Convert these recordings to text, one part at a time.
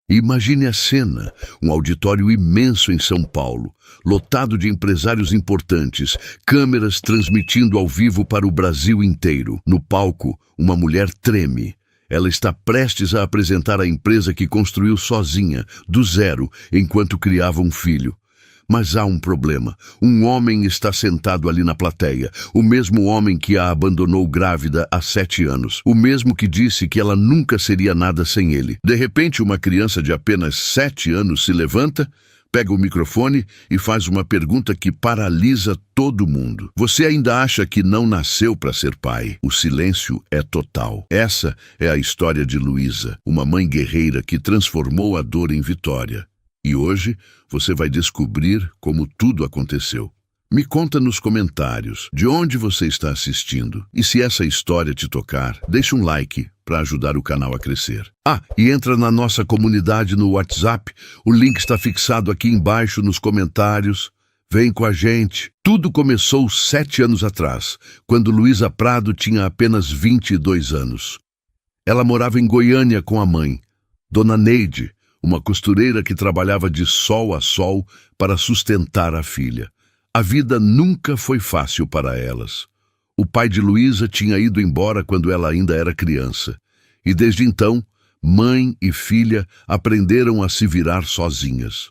Imagine a cena, um auditório imenso em São Paulo, lotado de empresários importantes, câmeras transmitindo ao vivo para o Brasil inteiro. No palco, uma mulher treme. Ela está prestes a apresentar a empresa que construiu sozinha, do zero, enquanto criava um filho. Mas há um problema. Um homem está sentado ali na plateia. O mesmo homem que a abandonou grávida há 7 anos. O mesmo que disse que ela nunca seria nada sem ele. De repente, uma criança de apenas 7 anos se levanta, pega o microfone e faz uma pergunta que paralisa todo mundo. Você ainda acha que não nasceu para ser pai? O silêncio é total. Essa é a história de Luísa, uma mãe guerreira que transformou a dor em vitória. E hoje você vai descobrir como tudo aconteceu. Me conta nos comentários de onde você está assistindo. E se essa história te tocar, deixa um like para ajudar o canal a crescer. E entra na nossa comunidade no WhatsApp. O link está fixado aqui embaixo nos comentários. Vem com a gente. Tudo começou 7 anos atrás, quando Luísa Prado tinha apenas 22 anos. Ela morava em Goiânia com a mãe, Dona Neide, uma costureira que trabalhava de sol a sol para sustentar a filha. A vida nunca foi fácil para elas. O pai de Luísa tinha ido embora quando ela ainda era criança. E desde então, mãe e filha aprenderam a se virar sozinhas.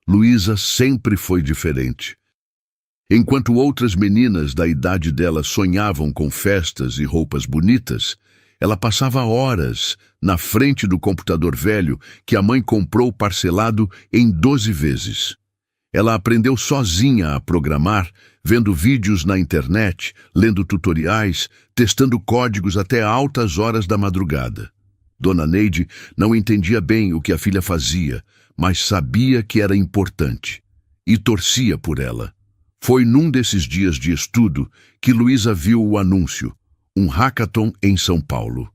Luísa sempre foi diferente. Enquanto outras meninas da idade dela sonhavam com festas e roupas bonitas, ela passava horas na frente do computador velho que a mãe comprou parcelado em 12 vezes. Ela aprendeu sozinha a programar, vendo vídeos na internet, lendo tutoriais, testando códigos até altas horas da madrugada. Dona Neide não entendia bem o que a filha fazia, mas sabia que era importante e torcia por ela. Foi num desses dias de estudo que Luísa viu o anúncio. Um hackathon em São Paulo.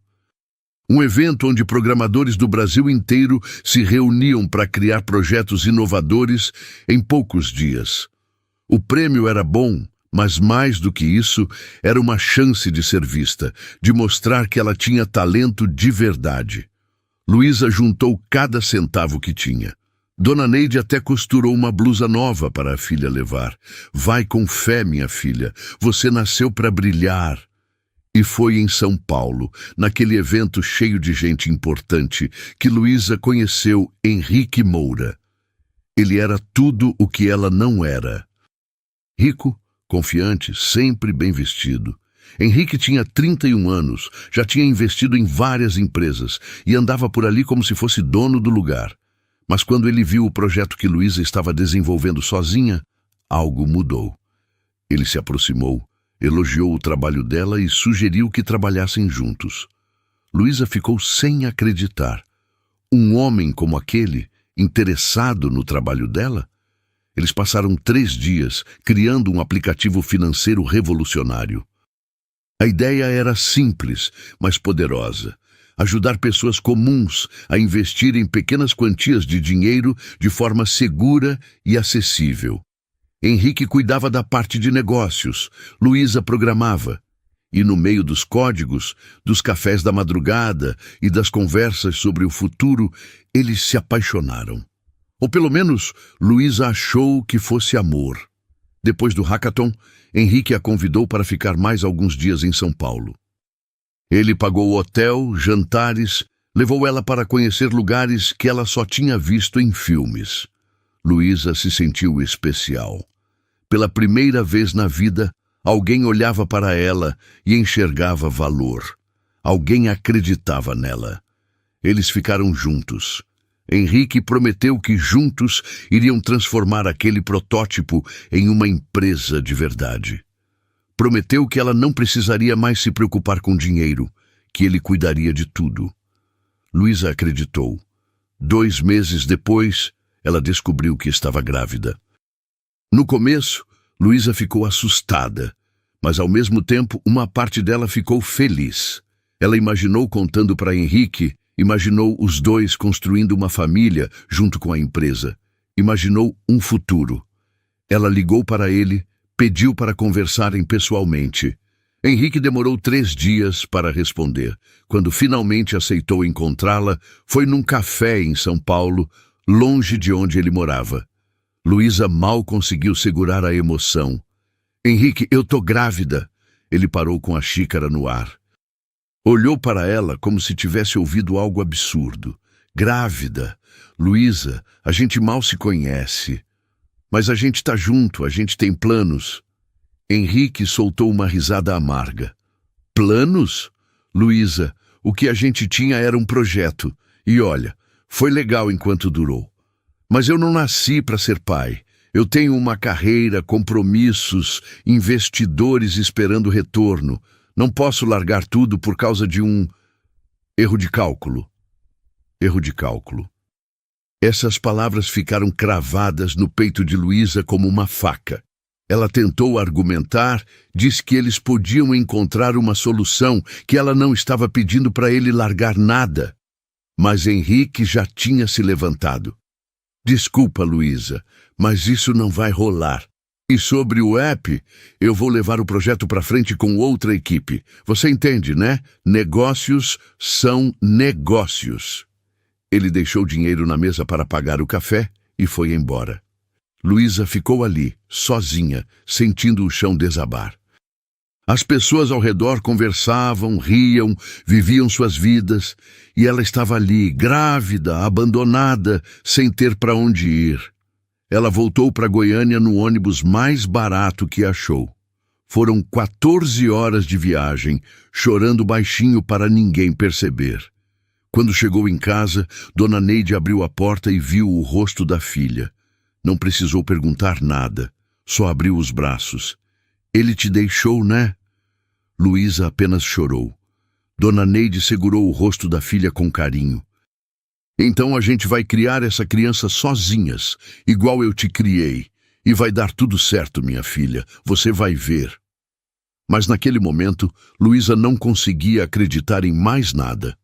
Um evento onde programadores do Brasil inteiro se reuniam para criar projetos inovadores em poucos dias. O prêmio era bom, mas mais do que isso, era uma chance de ser vista, de mostrar que ela tinha talento de verdade. Luísa juntou cada centavo que tinha. Dona Neide até costurou uma blusa nova para a filha levar. Vai com fé, minha filha, você nasceu para brilhar. E foi em São Paulo, naquele evento cheio de gente importante, que Luísa conheceu Henrique Moura. Ele era tudo o que ela não era. Rico, confiante, sempre bem vestido. Henrique tinha 31 anos, já tinha investido em várias empresas e andava por ali como se fosse dono do lugar. Mas quando ele viu o projeto que Luísa estava desenvolvendo sozinha, algo mudou. Ele se aproximou, elogiou o trabalho dela e sugeriu que trabalhassem juntos. Luísa ficou sem acreditar. Um homem como aquele, interessado no trabalho dela? Eles passaram 3 dias criando um aplicativo financeiro revolucionário. A ideia era simples, mas poderosa. Ajudar pessoas comuns a investir em pequenas quantias de dinheiro de forma segura e acessível. Henrique cuidava da parte de negócios, Luísa programava. E no meio dos códigos, dos cafés da madrugada e das conversas sobre o futuro, eles se apaixonaram. Ou pelo menos, Luísa achou que fosse amor. Depois do hackathon, Henrique a convidou para ficar mais alguns dias em São Paulo. Ele pagou hotel, jantares, levou ela para conhecer lugares que ela só tinha visto em filmes. Luísa se sentiu especial. Pela primeira vez na vida, alguém olhava para ela e enxergava valor. Alguém acreditava nela. Eles ficaram juntos. Henrique prometeu que juntos iriam transformar aquele protótipo em uma empresa de verdade. Prometeu que ela não precisaria mais se preocupar com dinheiro, que ele cuidaria de tudo. Luísa acreditou. 2 meses depois, ela descobriu que estava grávida. No começo, Luísa ficou assustada, mas ao mesmo tempo uma parte dela ficou feliz. Ela imaginou contando para Henrique, imaginou os dois construindo uma família junto com a empresa, imaginou um futuro. Ela ligou para ele, pediu para conversarem pessoalmente. Henrique demorou 3 dias para responder. Quando finalmente aceitou encontrá-la, foi num café em São Paulo, longe de onde ele morava. Luísa mal conseguiu segurar a emoção. Henrique, eu tô grávida. Ele parou com a xícara no ar. Olhou para ela como se tivesse ouvido algo absurdo. Grávida. Luísa, a gente mal se conhece. Mas a gente tá junto, a gente tem planos. Henrique soltou uma risada amarga. Planos? Luísa, o que a gente tinha era um projeto. E olha, foi legal enquanto durou. Mas eu não nasci para ser pai. Eu tenho uma carreira, compromissos, investidores esperando retorno. Não posso largar tudo por causa de um erro de cálculo. Erro de cálculo. Essas palavras ficaram cravadas no peito de Luísa como uma faca. Ela tentou argumentar, disse que eles podiam encontrar uma solução, que ela não estava pedindo para ele largar nada. Mas Henrique já tinha se levantado. Desculpa, Luísa, mas isso não vai rolar. E sobre o app, eu vou levar o projeto para frente com outra equipe. Você entende, né? Negócios são negócios. Ele deixou dinheiro na mesa para pagar o café e foi embora. Luísa ficou ali, sozinha, sentindo o chão desabar. As pessoas ao redor conversavam, riam, viviam suas vidas, e ela estava ali, grávida, abandonada, sem ter para onde ir. Ela voltou para Goiânia no ônibus mais barato que achou. Foram 14 horas de viagem, chorando baixinho para ninguém perceber. Quando chegou em casa, Dona Neide abriu a porta e viu o rosto da filha. Não precisou perguntar nada, só abriu os braços. Ele te deixou, né? Luísa apenas chorou. Dona Neide segurou o rosto da filha com carinho. Então a gente vai criar essa criança sozinhas, igual eu te criei. E vai dar tudo certo, minha filha, você vai ver. Mas naquele momento, Luísa não conseguia acreditar em mais nada.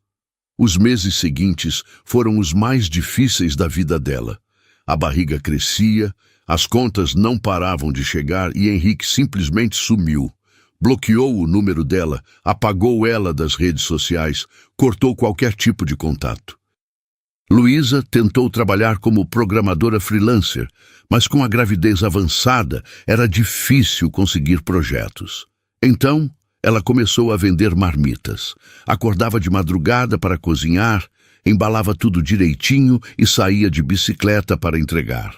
Os meses seguintes foram os mais difíceis da vida dela. A barriga crescia, as contas não paravam de chegar e Henrique simplesmente sumiu. Bloqueou o número dela, apagou ela das redes sociais, cortou qualquer tipo de contato. Luísa tentou trabalhar como programadora freelancer, mas com a gravidez avançada era difícil conseguir projetos. Então, ela começou a vender marmitas. Acordava de madrugada para cozinhar, embalava tudo direitinho e saía de bicicleta para entregar.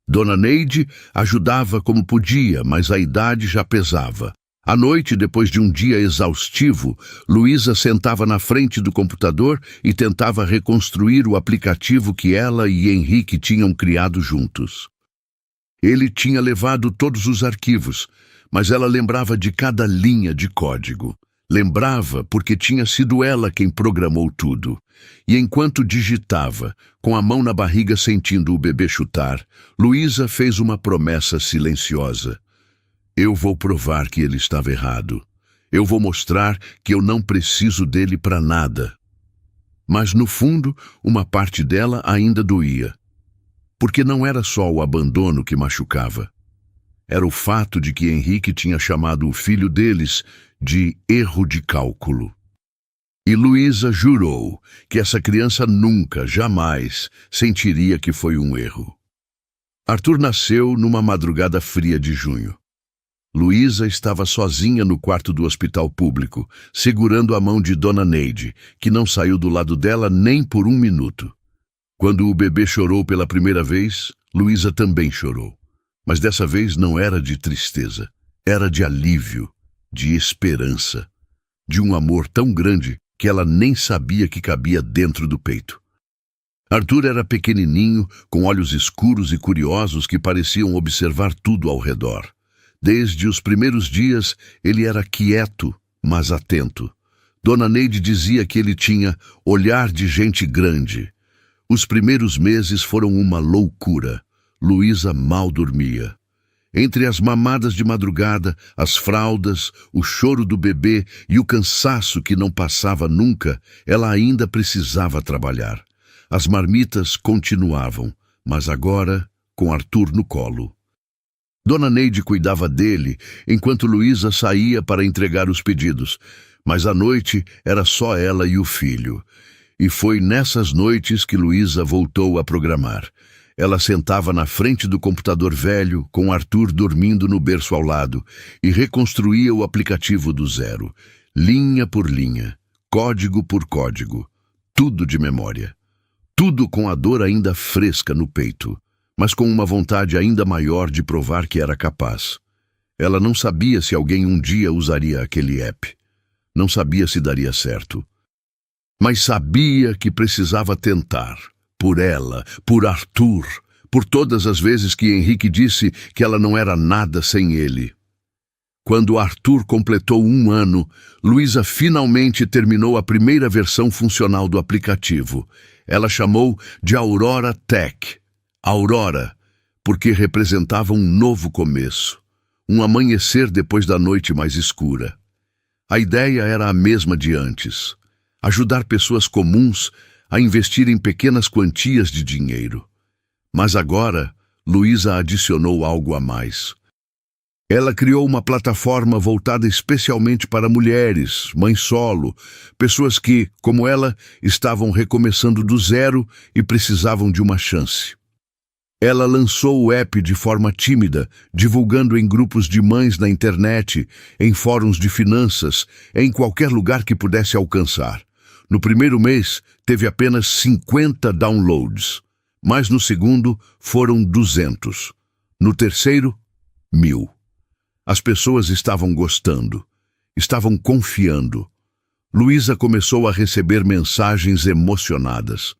Dona Neide ajudava como podia, mas a idade já pesava. À noite, depois de um dia exaustivo, Luísa sentava na frente do computador e tentava reconstruir o aplicativo que ela e Henrique tinham criado juntos. Ele tinha levado todos os arquivos, mas ela lembrava de cada linha de código. Lembrava porque tinha sido ela quem programou tudo. E enquanto digitava, com a mão na barriga sentindo o bebê chutar, Luísa fez uma promessa silenciosa. Eu vou provar que ele estava errado. Eu vou mostrar que eu não preciso dele para nada. Mas, no fundo, uma parte dela ainda doía. Porque não era só o abandono que machucava. Era o fato de que Henrique tinha chamado o filho deles de erro de cálculo. E Luísa jurou que essa criança nunca, jamais, sentiria que foi um erro. Arthur nasceu numa madrugada fria de junho. Luísa estava sozinha no quarto do hospital público, segurando a mão de Dona Neide, que não saiu do lado dela nem por um minuto. Quando o bebê chorou pela primeira vez, Luísa também chorou. Mas dessa vez não era de tristeza, era de alívio, de esperança, de um amor tão grande que ela nem sabia que cabia dentro do peito. Arthur era pequenininho, com olhos escuros e curiosos que pareciam observar tudo ao redor. Desde os primeiros dias, ele era quieto, mas atento. Dona Neide dizia que ele tinha olhar de gente grande. Os primeiros meses foram uma loucura. Luísa mal dormia. Entre as mamadas de madrugada, as fraldas, o choro do bebê e o cansaço que não passava nunca, ela ainda precisava trabalhar. As marmitas continuavam, mas agora com Arthur no colo. Dona Neide cuidava dele enquanto Luísa saía para entregar os pedidos, mas à noite era só ela e o filho. E foi nessas noites que Luísa voltou a programar. Ela sentava na frente do computador velho, com Arthur dormindo no berço ao lado, e reconstruía o aplicativo do zero, linha por linha, código por código, tudo de memória. Tudo com a dor ainda fresca no peito, mas com uma vontade ainda maior de provar que era capaz. Ela não sabia se alguém um dia usaria aquele app. Não sabia se daria certo. Mas sabia que precisava tentar. Por ela, por Arthur, por todas as vezes que Henrique disse que ela não era nada sem ele. Quando Arthur completou 1 ano, Luísa finalmente terminou a primeira versão funcional do aplicativo. Ela chamou de Aurora Tech. Aurora, porque representava um novo começo, um amanhecer depois da noite mais escura. A ideia era a mesma de antes: ajudar pessoas comuns a investir em pequenas quantias de dinheiro. Mas agora, Luísa adicionou algo a mais. Ela criou uma plataforma voltada especialmente para mulheres, mães solo, pessoas que, como ela, estavam recomeçando do zero e precisavam de uma chance. Ela lançou o app de forma tímida, divulgando em grupos de mães na internet, em fóruns de finanças, em qualquer lugar que pudesse alcançar. No primeiro mês, teve apenas 50 downloads, mas no segundo foram 200. No terceiro, 1000. As pessoas estavam gostando, estavam confiando. Luísa começou a receber mensagens emocionadas.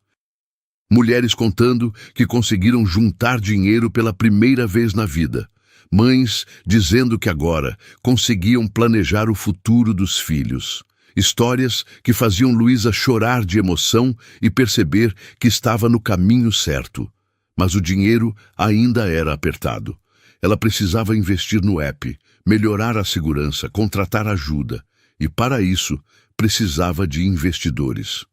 Mulheres contando que conseguiram juntar dinheiro pela primeira vez na vida. Mães dizendo que agora conseguiam planejar o futuro dos filhos. Histórias que faziam Luísa chorar de emoção e perceber que estava no caminho certo. Mas o dinheiro ainda era apertado. Ela precisava investir no app, melhorar a segurança, contratar ajuda. E para isso, precisava de investidores.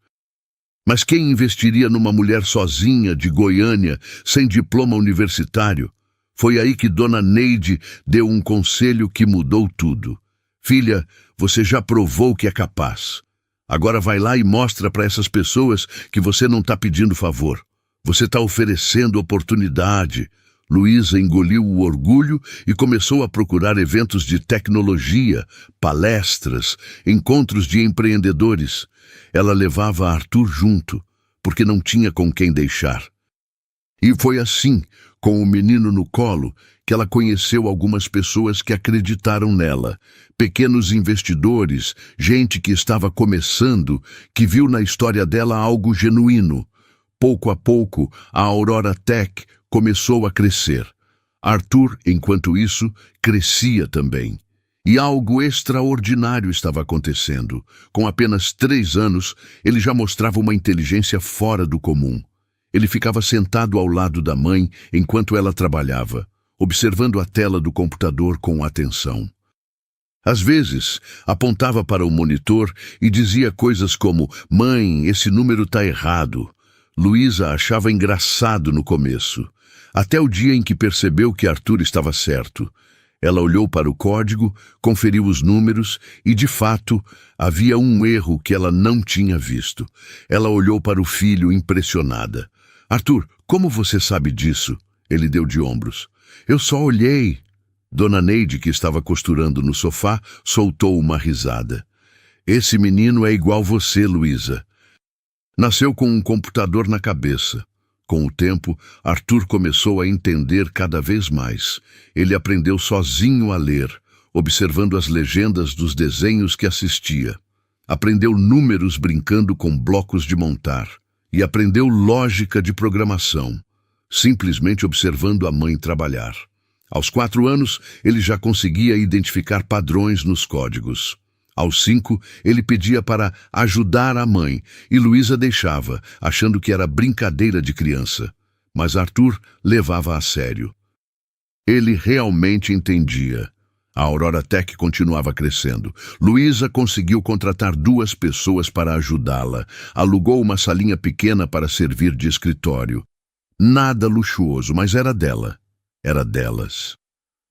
Mas quem investiria numa mulher sozinha, de Goiânia, sem diploma universitário? Foi aí que Dona Neide deu um conselho que mudou tudo. Filha, você já provou que é capaz. Agora vai lá e mostra para essas pessoas que você não está pedindo favor. Você está oferecendo oportunidade. Luísa engoliu o orgulho e começou a procurar eventos de tecnologia, palestras, encontros de empreendedores. Ela levava Arthur junto, porque não tinha com quem deixar. E foi assim, com o menino no colo, que ela conheceu algumas pessoas que acreditaram nela. Pequenos investidores, gente que estava começando, que viu na história dela algo genuíno. Pouco a pouco, a Aurora Tech começou a crescer. Arthur, enquanto isso, crescia também. E algo extraordinário estava acontecendo. Com apenas 3 anos, ele já mostrava uma inteligência fora do comum. Ele ficava sentado ao lado da mãe enquanto ela trabalhava, observando a tela do computador com atenção. Às vezes, apontava para o monitor e dizia coisas como: "Mãe, esse número está errado." Luísa achava engraçado no começo, até o dia em que percebeu que Arthur estava certo. Ela olhou para o código, conferiu os números e, de fato, havia um erro que ela não tinha visto. Ela olhou para o filho impressionada. "Arthur, como você sabe disso?" Ele deu de ombros. "Eu só olhei." Dona Neide, que estava costurando no sofá, soltou uma risada. "Esse menino é igual você, Luísa. Nasceu com um computador na cabeça." Com o tempo, Arthur começou a entender cada vez mais. Ele aprendeu sozinho a ler, observando as legendas dos desenhos que assistia. Aprendeu números brincando com blocos de montar. E aprendeu lógica de programação, simplesmente observando a mãe trabalhar. Aos 4 anos, ele já conseguia identificar padrões nos códigos. Aos 5, ele pedia para ajudar a mãe, e Luísa deixava, achando que era brincadeira de criança. Mas Arthur levava a sério. Ele realmente entendia. A Aurora Tech continuava crescendo. Luísa conseguiu contratar 2 pessoas para ajudá-la. Alugou uma salinha pequena para servir de escritório. Nada luxuoso, mas era dela. Era delas.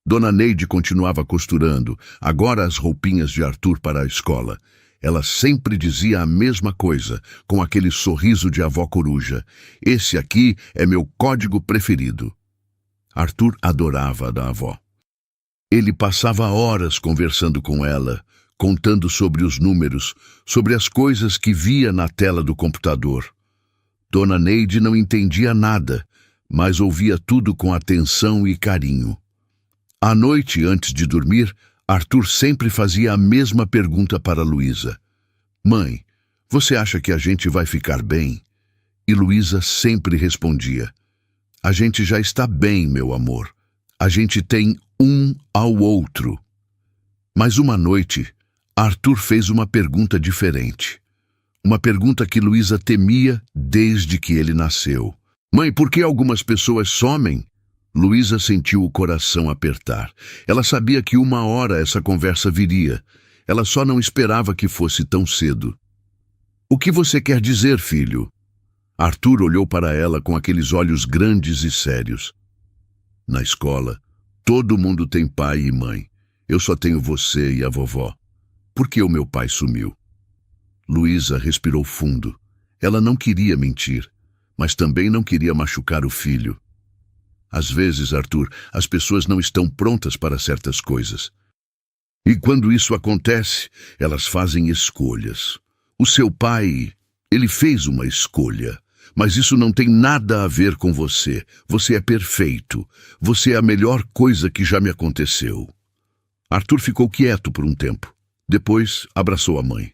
Dona Neide continuava costurando, agora as roupinhas de Arthur para a escola. Ela sempre dizia a mesma coisa, com aquele sorriso de avó coruja. Esse aqui é meu código preferido. Arthur adorava a da avó. Ele passava horas conversando com ela, contando sobre os números, sobre as coisas que via na tela do computador. Dona Neide não entendia nada, mas ouvia tudo com atenção e carinho. À noite, antes de dormir, Arthur sempre fazia a mesma pergunta para Luísa. Mãe, você acha que a gente vai ficar bem? E Luísa sempre respondia. A gente já está bem, meu amor. A gente tem um ao outro. Mas uma noite, Arthur fez uma pergunta diferente. Uma pergunta que Luísa temia desde que ele nasceu. Mãe, por que algumas pessoas somem? Luísa sentiu o coração apertar. Ela sabia que uma hora essa conversa viria. Ela só não esperava que fosse tão cedo. O que você quer dizer, filho? Arthur olhou para ela com aqueles olhos grandes e sérios. Na escola, todo mundo tem pai e mãe. Eu só tenho você e a vovó. Por que o meu pai sumiu? Luísa respirou fundo. Ela não queria mentir, mas também não queria machucar o filho. Às vezes, Arthur, as pessoas não estão prontas para certas coisas. E quando isso acontece, elas fazem escolhas. O seu pai, ele fez uma escolha. Mas isso não tem nada a ver com você. Você é perfeito. Você é a melhor coisa que já me aconteceu. Arthur ficou quieto por um tempo. Depois, abraçou a mãe.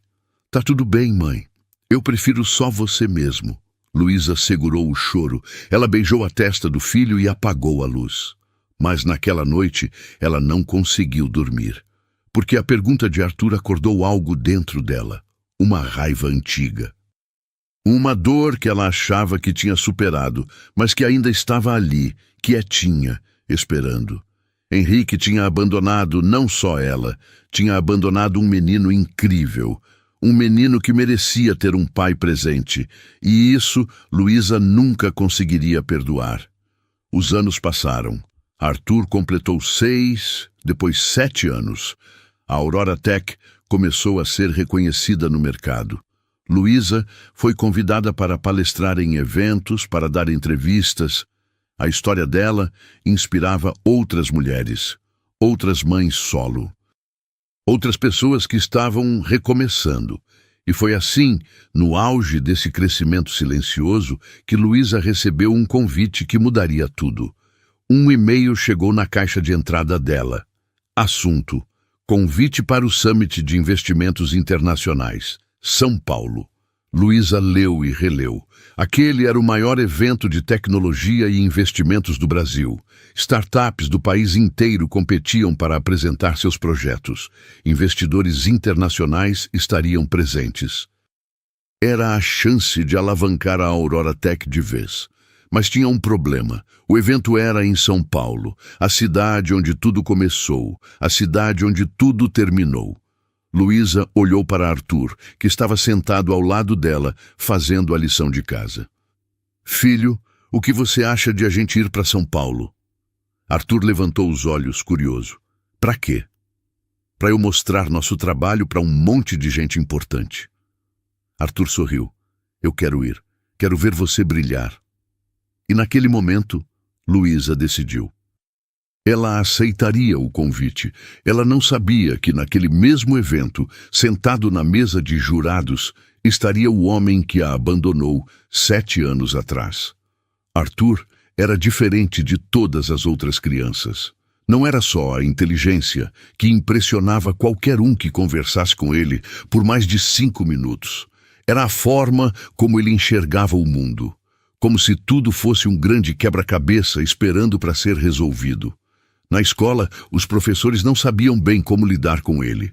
Tá tudo bem, mãe. Eu prefiro só você mesmo. Luísa segurou o choro. Ela beijou a testa do filho e apagou a luz. Mas naquela noite, ela não conseguiu dormir. Porque a pergunta de Arthur acordou algo dentro dela. Uma raiva antiga. Uma dor que ela achava que tinha superado, mas que ainda estava ali, quietinha, esperando. Henrique tinha abandonado não só ela, tinha abandonado um menino incrível, um menino que merecia ter um pai presente, e isso Luísa nunca conseguiria perdoar. Os anos passaram. Arthur completou 6, depois 7 anos. A Aurora Tech começou a ser reconhecida no mercado. Luísa foi convidada para palestrar em eventos, para dar entrevistas. A história dela inspirava outras mulheres, outras mães solo, outras pessoas que estavam recomeçando. E foi assim, no auge desse crescimento silencioso, que Luísa recebeu um convite que mudaria tudo. Um e-mail chegou na caixa de entrada dela. Assunto: convite para o Summit de Investimentos Internacionais. São Paulo. Luísa leu e releu. Aquele era o maior evento de tecnologia e investimentos do Brasil. Startups do país inteiro competiam para apresentar seus projetos. Investidores internacionais estariam presentes. Era a chance de alavancar a Aurora Tech de vez. Mas tinha um problema. O evento era em São Paulo, a cidade onde tudo começou, a cidade onde tudo terminou. Luísa olhou para Arthur, que estava sentado ao lado dela, fazendo a lição de casa. Filho, o que você acha de a gente ir para São Paulo? Arthur levantou os olhos, curioso. Para quê? Para eu mostrar nosso trabalho para um monte de gente importante. Arthur sorriu. Eu quero ir. Quero ver você brilhar. E naquele momento, Luísa decidiu. Ela aceitaria o convite. Ela não sabia que naquele mesmo evento, sentado na mesa de jurados, estaria o homem que a abandonou 7 anos atrás. Arthur era diferente de todas as outras crianças. Não era só a inteligência que impressionava qualquer um que conversasse com ele por mais de 5 minutos. Era a forma como ele enxergava o mundo, como se tudo fosse um grande quebra-cabeça esperando para ser resolvido. Na escola, os professores não sabiam bem como lidar com ele.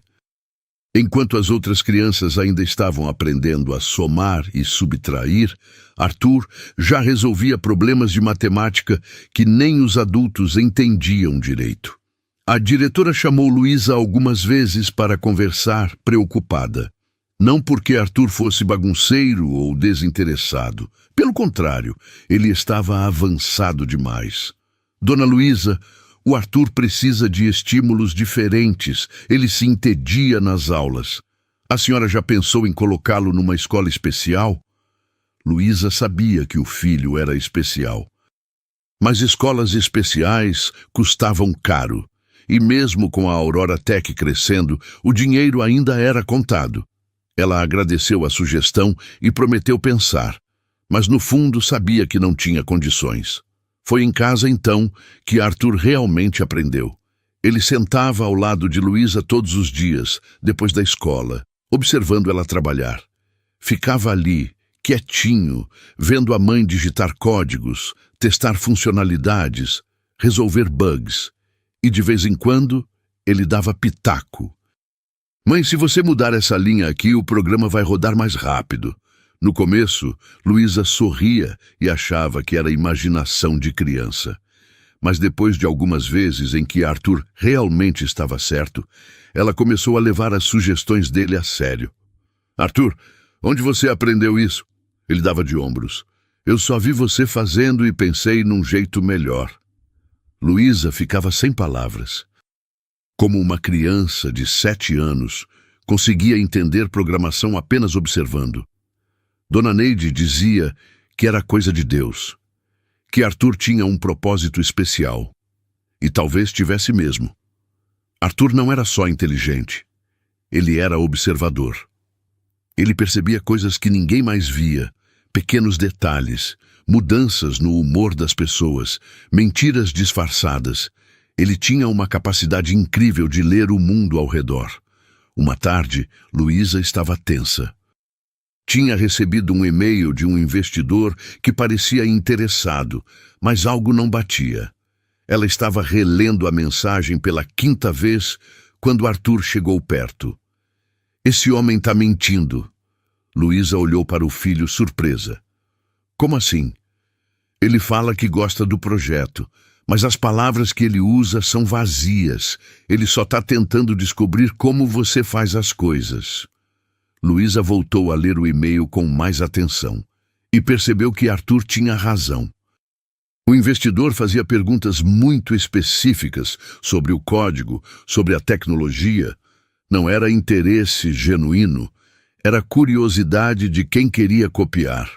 Enquanto as outras crianças ainda estavam aprendendo a somar e subtrair, Arthur já resolvia problemas de matemática que nem os adultos entendiam direito. A diretora chamou Luísa algumas vezes para conversar, preocupada. Não porque Arthur fosse bagunceiro ou desinteressado. Pelo contrário, ele estava avançado demais. Dona Luísa, O Arthur precisa de estímulos diferentes. Ele se entedia nas aulas. A senhora já pensou em colocá-lo numa escola especial? Luísa sabia que o filho era especial. Mas escolas especiais custavam caro. E mesmo com a Aurora Tech crescendo, o dinheiro ainda era contado. Ela agradeceu a sugestão e prometeu pensar, mas no fundo sabia que não tinha condições. Foi em casa, então, que Arthur realmente aprendeu. Ele sentava ao lado de Luísa todos os dias, depois da escola, observando ela trabalhar. Ficava ali, quietinho, vendo a mãe digitar códigos, testar funcionalidades, resolver bugs. E de vez em quando, ele dava pitaco. Mãe, se você mudar essa linha aqui, o programa vai rodar mais rápido. No começo, Luísa sorria e achava que era imaginação de criança. Mas depois de algumas vezes em que Arthur realmente estava certo, ela começou a levar as sugestões dele a sério. Arthur, onde você aprendeu isso? Ele dava de ombros. Eu só vi você fazendo e pensei num jeito melhor. Luísa ficava sem palavras. Como uma criança de 7 anos, conseguia entender programação apenas observando. Dona Neide dizia que era coisa de Deus, que Arthur tinha um propósito especial. E talvez tivesse mesmo. Arthur não era só inteligente, ele era observador. Ele percebia coisas que ninguém mais via, pequenos detalhes, mudanças no humor das pessoas, mentiras disfarçadas. Ele tinha uma capacidade incrível de ler o mundo ao redor. Uma tarde, Luísa estava tensa. Tinha recebido um e-mail de um investidor que parecia interessado, mas algo não batia. Ela estava relendo a mensagem pela 5ª vez quando Arthur chegou perto. Esse homem está mentindo. Luísa olhou para o filho surpresa. Como assim? Ele fala que gosta do projeto, mas as palavras que ele usa são vazias. Ele só está tentando descobrir como você faz as coisas. Luísa voltou a ler o e-mail com mais atenção e percebeu que Arthur tinha razão. O investidor fazia perguntas muito específicas sobre o código, sobre a tecnologia. Não era interesse genuíno, era curiosidade de quem queria copiar.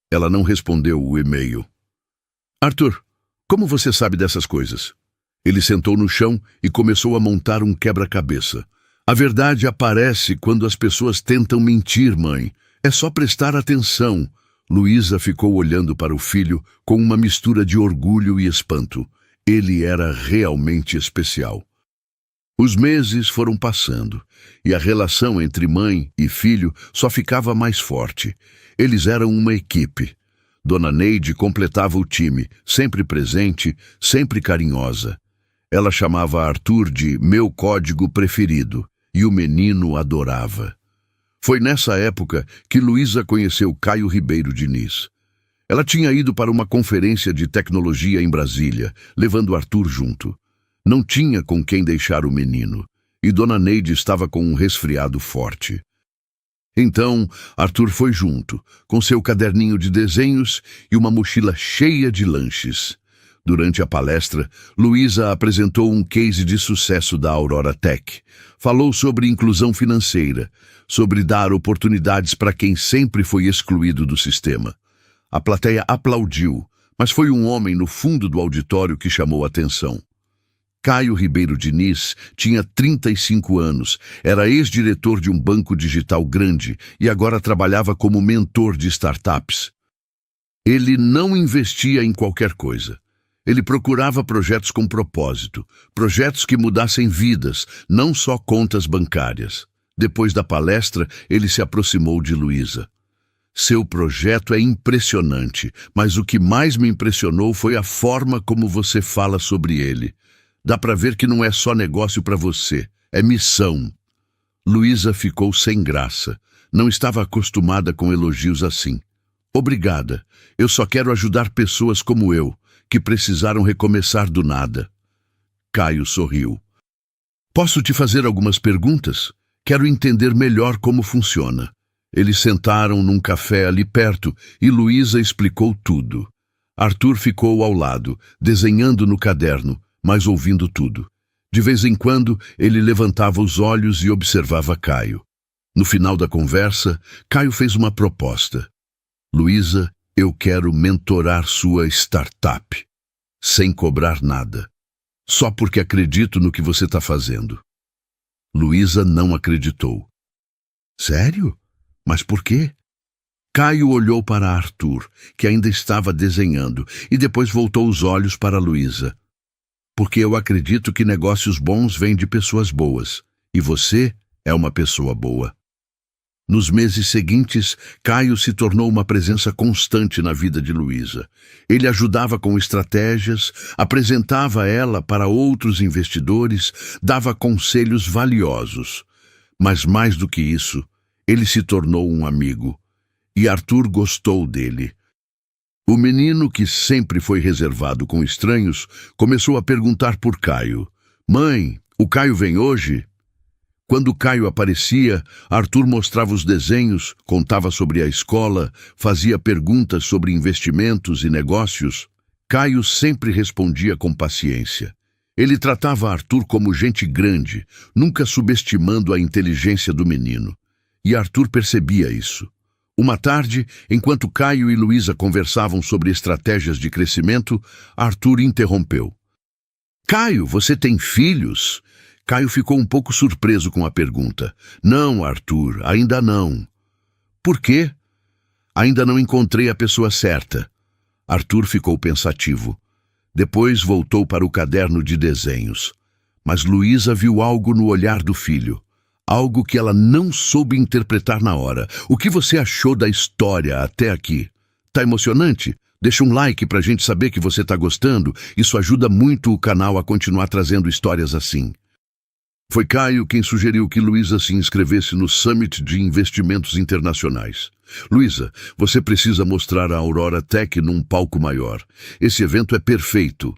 Ela não respondeu o e-mail. Arthur, como você sabe dessas coisas? Ele sentou no chão e começou a montar um quebra-cabeça. A verdade aparece quando as pessoas tentam mentir, mãe. É só prestar atenção. Luísa ficou olhando para o filho com uma mistura de orgulho e espanto. Ele era realmente especial. Os meses foram passando, e a relação entre mãe e filho só ficava mais forte. Eles eram uma equipe. Dona Neide completava o time, sempre presente, sempre carinhosa. Ela chamava Arthur de meu código preferido, e o menino adorava. Foi nessa época que Luísa conheceu Caio Ribeiro Diniz. Ela tinha ido para uma conferência de tecnologia em Brasília, levando Arthur junto. Não tinha com quem deixar o menino, e Dona Neide estava com um resfriado forte. Então, Arthur foi junto, com seu caderninho de desenhos e uma mochila cheia de lanches. Durante a palestra, Luísa apresentou um case de sucesso da Aurora Tech. Falou sobre inclusão financeira, sobre dar oportunidades para quem sempre foi excluído do sistema. A plateia aplaudiu, mas foi um homem no fundo do auditório que chamou a atenção. Caio Ribeiro Diniz tinha 35 anos, era ex-diretor de um banco digital grande e agora trabalhava como mentor de startups. Ele não investia em qualquer coisa. Ele procurava projetos com propósito, projetos que mudassem vidas, não só contas bancárias. Depois da palestra, ele se aproximou de Luísa. Seu projeto é impressionante, mas o que mais me impressionou foi a forma como você fala sobre ele. Dá para ver que não é só negócio para você, é missão. Luísa ficou sem graça. Não estava acostumada com elogios assim. Obrigada, eu só quero ajudar pessoas como eu, que precisaram recomeçar do nada. Caio sorriu. Posso te fazer algumas perguntas? Quero entender melhor como funciona. Eles sentaram num café ali perto e Luísa explicou tudo. Arthur ficou ao lado, desenhando no caderno, mas ouvindo tudo. De vez em quando, ele levantava os olhos e observava Caio. No final da conversa, Caio fez uma proposta. Luísa, eu quero mentorar sua startup, sem cobrar nada. Só porque acredito no que você está fazendo. Luísa não acreditou. Sério? Mas por quê? Caio olhou para Arthur, que ainda estava desenhando, e depois voltou os olhos para Luísa. Porque eu acredito que negócios bons vêm de pessoas boas, e você é uma pessoa boa. Nos meses seguintes, Caio se tornou uma presença constante na vida de Luísa. Ele ajudava com estratégias, apresentava ela para outros investidores, dava conselhos valiosos. Mas mais do que isso, ele se tornou um amigo. E Arthur gostou dele. O menino, que sempre foi reservado com estranhos, começou a perguntar por Caio. Mãe, o Caio vem hoje? Quando Caio aparecia, Arthur mostrava os desenhos, contava sobre a escola, fazia perguntas sobre investimentos e negócios. Caio sempre respondia com paciência. Ele tratava Arthur como gente grande, nunca subestimando a inteligência do menino. E Arthur percebia isso. Uma tarde, enquanto Caio e Luísa conversavam sobre estratégias de crescimento, Arthur interrompeu. Caio, você tem filhos? Caio ficou um pouco surpreso com a pergunta. Não, Arthur, ainda não. Por quê? Ainda não encontrei a pessoa certa. Arthur ficou pensativo. Depois voltou para o caderno de desenhos. Mas Luísa viu algo no olhar do filho. Algo que ela não soube interpretar na hora. O que você achou da história até aqui? Tá emocionante? Deixa um like pra gente saber que você tá gostando. Isso ajuda muito o canal a continuar trazendo histórias assim. Foi Caio quem sugeriu que Luísa se inscrevesse no Summit de Investimentos Internacionais. Luísa, você precisa mostrar a Aurora Tech num palco maior. Esse evento é perfeito.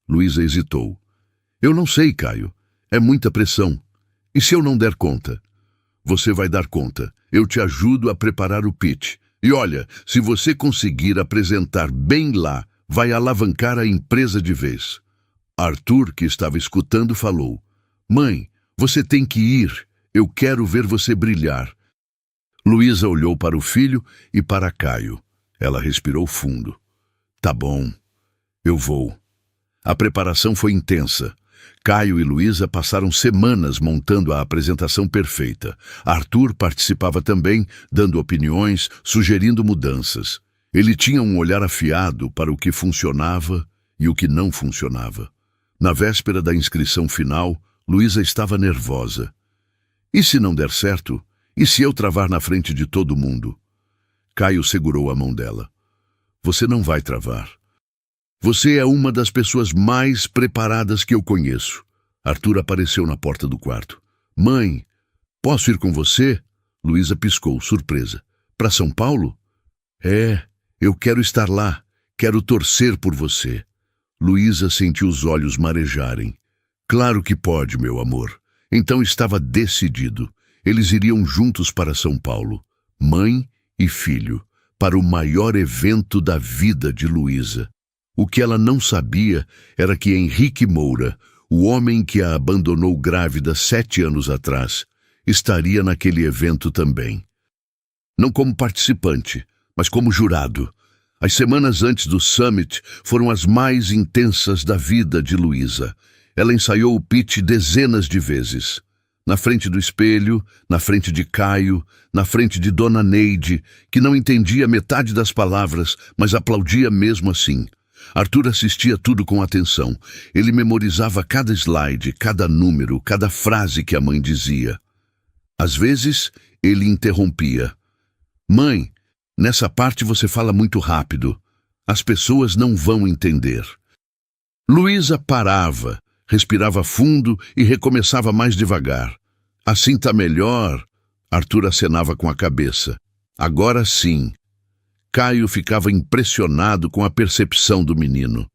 Luísa hesitou. Eu não sei, Caio. É muita pressão. E se eu não der conta? Você vai dar conta. Eu te ajudo a preparar o pitch. E olha, se você conseguir apresentar bem lá, vai alavancar a empresa de vez. Arthur, que estava escutando, falou. Mãe, você tem que ir. Eu quero ver você brilhar. Luísa olhou para o filho e para Caio. Ela respirou fundo. Tá bom, eu vou. A preparação foi intensa. Caio e Luísa passaram semanas montando a apresentação perfeita. Arthur participava também, dando opiniões, sugerindo mudanças. Ele tinha um olhar afiado para o que funcionava e o que não funcionava. Na véspera da inscrição final, Luísa estava nervosa. E se não der certo? E se eu travar na frente de todo mundo? Caio segurou a mão dela. Você não vai travar. Você é uma das pessoas mais preparadas que eu conheço. Arthur apareceu na porta do quarto. Mãe, posso ir com você? Luísa piscou, surpresa. Para São Paulo? É, eu quero estar lá. Quero torcer por você. Luísa sentiu os olhos marejarem. Claro que pode, meu amor. Então estava decidido. Eles iriam juntos para São Paulo, mãe e filho, para o maior evento da vida de Luísa. O que ela não sabia era que Henrique Moura, o homem que a abandonou grávida 7 anos atrás, estaria naquele evento também. Não como participante, mas como jurado. As semanas antes do Summit foram as mais intensas da vida de Luísa. Ela ensaiou o pitch dezenas de vezes. Na frente do espelho, na frente de Caio, na frente de Dona Neide, que não entendia metade das palavras, mas aplaudia mesmo assim. Arthur assistia tudo com atenção. Ele memorizava cada slide, cada número, cada frase que a mãe dizia. Às vezes, ele interrompia. Mãe, nessa parte você fala muito rápido. As pessoas não vão entender. Luísa parava. Respirava fundo e recomeçava mais devagar. Assim tá melhor? Arthur acenava com a cabeça. Agora sim. Caio ficava impressionado com a percepção do menino.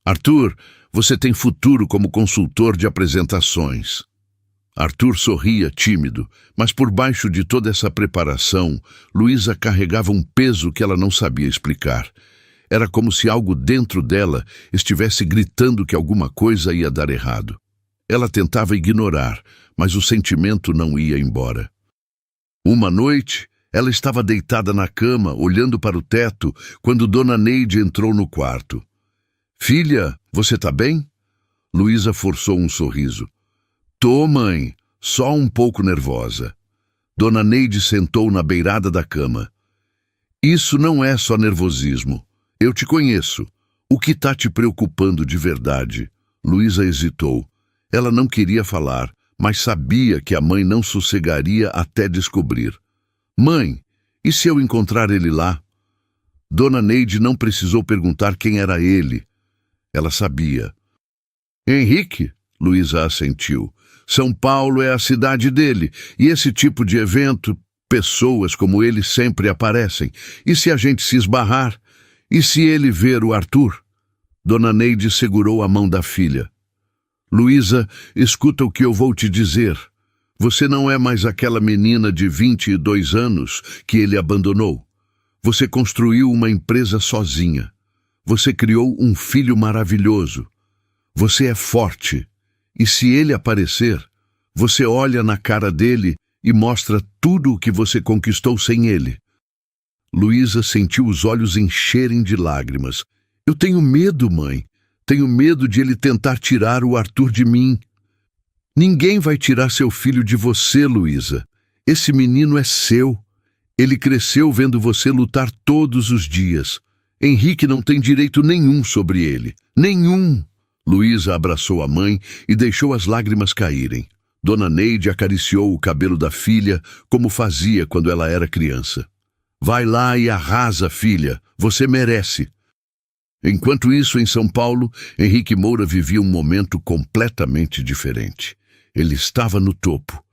Arthur, você tem futuro como consultor de apresentações. Arthur sorria tímido, mas por baixo de toda essa preparação, Luísa carregava um peso que ela não sabia explicar. Era como se algo dentro dela estivesse gritando que alguma coisa ia dar errado. Ela tentava ignorar, mas o sentimento não ia embora. Uma noite, ela estava deitada na cama, olhando para o teto, quando Dona Neide entrou no quarto. "Filha, você tá bem?" Luísa forçou um sorriso. "Tô, mãe, só um pouco nervosa." Dona Neide sentou na beirada da cama. "Isso não é só nervosismo. Eu te conheço. O que está te preocupando de verdade?" Luísa hesitou. Ela não queria falar, mas sabia que a mãe não sossegaria até descobrir. "Mãe, e se eu encontrar ele lá?" Dona Neide não precisou perguntar quem era ele. Ela sabia. "Henrique?" Luísa assentiu. "São Paulo é a cidade dele, e esse tipo de evento, pessoas como ele sempre aparecem. E se a gente se esbarrar? E se ele ver o Arthur?" Dona Neide segurou a mão da filha. "Luísa, escuta o que eu vou te dizer. Você não é mais aquela menina de 22 anos que ele abandonou. Você construiu uma empresa sozinha. Você criou um filho maravilhoso. Você é forte. E se ele aparecer, você olha na cara dele e mostra tudo o que você conquistou sem ele." Luísa sentiu os olhos encherem de lágrimas. "Eu tenho medo, mãe. Tenho medo de ele tentar tirar o Arthur de mim." "Ninguém vai tirar seu filho de você, Luísa. Esse menino é seu. Ele cresceu vendo você lutar todos os dias. Henrique não tem direito nenhum sobre ele. Nenhum." Luísa abraçou a mãe e deixou as lágrimas caírem. Dona Neide acariciou o cabelo da filha como fazia quando ela era criança. "Vai lá e arrasa, filha. Você merece." Enquanto isso, em São Paulo, Henrique Moura vivia um momento completamente diferente. Ele estava no topo.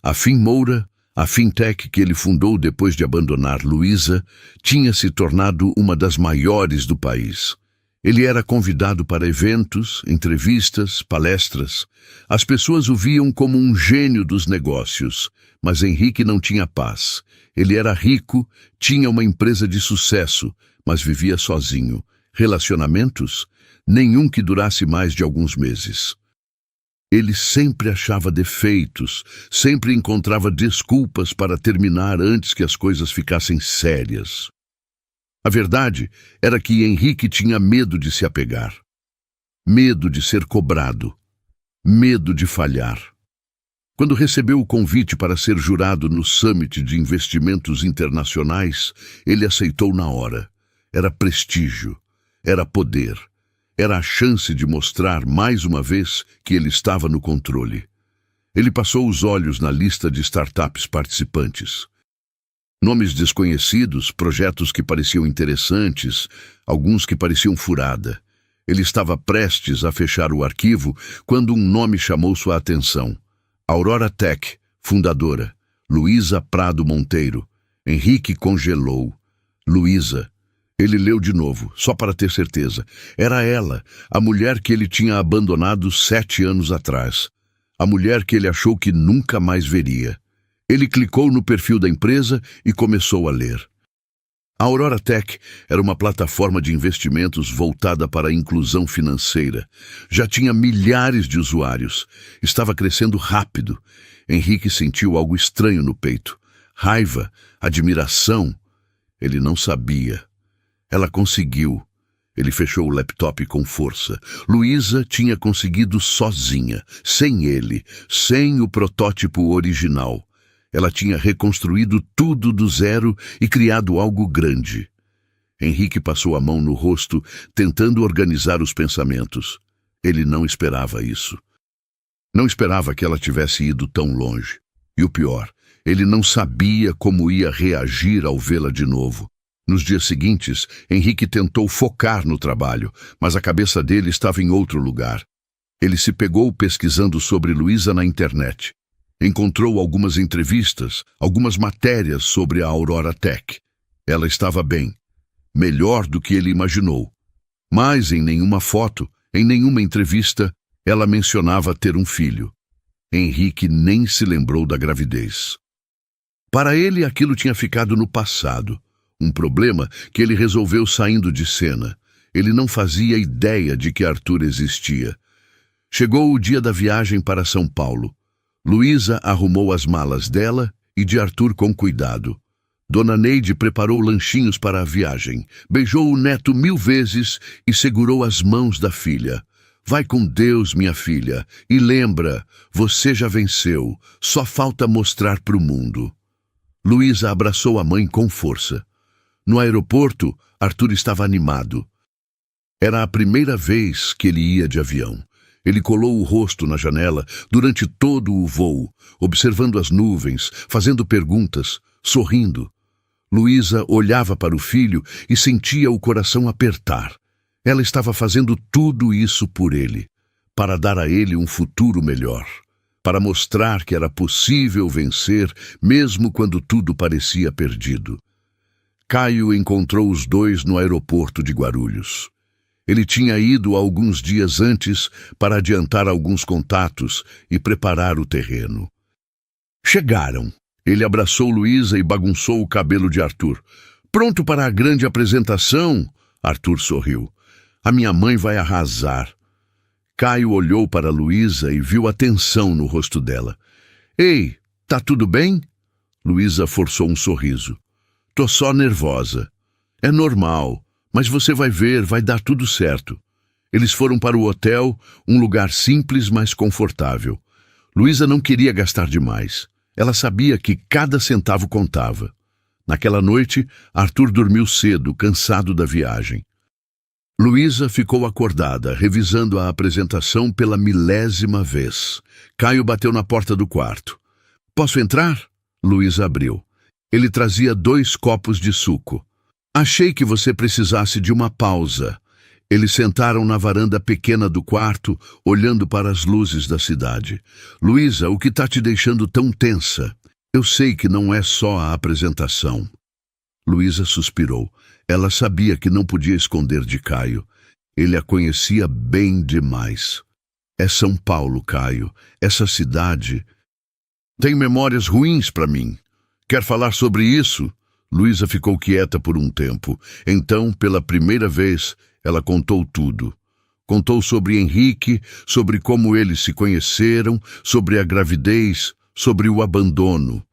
A Fim Moura, a fintech que ele fundou depois de abandonar Luísa, tinha se tornado uma das maiores do país. Ele era convidado para eventos, entrevistas, palestras. As pessoas o viam como um gênio dos negócios, mas Henrique não tinha paz. Ele era rico, tinha uma empresa de sucesso, mas vivia sozinho. Relacionamentos? Nenhum que durasse mais de alguns meses. Ele sempre achava defeitos, sempre encontrava desculpas para terminar antes que as coisas ficassem sérias. A verdade era que Henrique tinha medo de se apegar, medo de ser cobrado, medo de falhar. Quando recebeu o convite para ser jurado no Summit de Investimentos Internacionais, ele aceitou na hora. Era prestígio, era poder, era a chance de mostrar mais uma vez que ele estava no controle. Ele passou os olhos na lista de startups participantes. Nomes desconhecidos, projetos que pareciam interessantes, alguns que pareciam furada. Ele estava prestes a fechar o arquivo quando um nome chamou sua atenção. Aurora Tech, fundadora. Luísa Prado Monteiro. Henrique congelou. Luísa. Ele leu de novo, só para ter certeza. Era ela, a mulher que ele tinha abandonado 7 anos atrás. A mulher que ele achou que nunca mais veria. Ele clicou no perfil da empresa e começou a ler. A Aurora Tech era uma plataforma de investimentos voltada para a inclusão financeira. Já tinha milhares de usuários. Estava crescendo rápido. Henrique sentiu algo estranho no peito. Raiva, admiração. Ele não sabia. Ela conseguiu. Ele fechou o laptop com força. Luísa tinha conseguido sozinha, sem ele, sem o protótipo original. Ela tinha reconstruído tudo do zero e criado algo grande. Henrique passou a mão no rosto, tentando organizar os pensamentos. Ele não esperava isso. Não esperava que ela tivesse ido tão longe. E o pior, ele não sabia como ia reagir ao vê-la de novo. Nos dias seguintes, Henrique tentou focar no trabalho, mas a cabeça dele estava em outro lugar. Ele se pegou pesquisando sobre Luísa na internet. Encontrou algumas entrevistas, algumas matérias sobre a Aurora Tech. Ela estava bem, melhor do que ele imaginou. Mas em nenhuma foto, em nenhuma entrevista, ela mencionava ter um filho. Henrique nem se lembrou da gravidez. Para ele, aquilo tinha ficado no passado. Um problema que ele resolveu saindo de cena. Ele não fazia ideia de que Arthur existia. Chegou o dia da viagem para São Paulo. Luísa arrumou as malas dela e de Arthur com cuidado. Dona Neide preparou lanchinhos para a viagem, beijou o neto 1000 vezes e segurou as mãos da filha. Vai com Deus, minha filha, e lembra, você já venceu, só falta mostrar para o mundo. Luísa abraçou a mãe com força. No aeroporto, Arthur estava animado. Era a primeira vez que ele ia de avião. Ele colou o rosto na janela durante todo o voo, observando as nuvens, fazendo perguntas, sorrindo. Luísa olhava para o filho e sentia o coração apertar. Ela estava fazendo tudo isso por ele, para dar a ele um futuro melhor, para mostrar que era possível vencer mesmo quando tudo parecia perdido. Caio encontrou os dois no aeroporto de Guarulhos. Ele tinha ido alguns dias antes para adiantar alguns contatos e preparar o terreno. Chegaram. Ele abraçou Luísa e bagunçou o cabelo de Arthur. Pronto para a grande apresentação? Arthur sorriu. A minha mãe vai arrasar. Caio olhou para Luísa e viu a tensão no rosto dela. Ei, tá tudo bem? Luísa forçou um sorriso. Tô só nervosa. É normal. Mas você vai ver, vai dar tudo certo. Eles foram para o hotel, um lugar simples, mas confortável. Luísa não queria gastar demais. Ela sabia que cada centavo contava. Naquela noite, Arthur dormiu cedo, cansado da viagem. Luísa ficou acordada, revisando a apresentação pela 1000ª vez. Caio bateu na porta do quarto. Posso entrar? Luísa abriu. Ele trazia 2 copos de suco. Achei que você precisasse de uma pausa. Eles sentaram na varanda pequena do quarto, olhando para as luzes da cidade. Luísa, o que está te deixando tão tensa? Eu sei que não é só a apresentação. Luísa suspirou. Ela sabia que não podia esconder de Caio. Ele a conhecia bem demais. É São Paulo, Caio. Essa cidade tem memórias ruins para mim. Quer falar sobre isso? Luísa ficou quieta por um tempo. Então, pela primeira vez, ela contou tudo. Contou sobre Henrique, sobre como eles se conheceram, sobre a gravidez, sobre o abandono.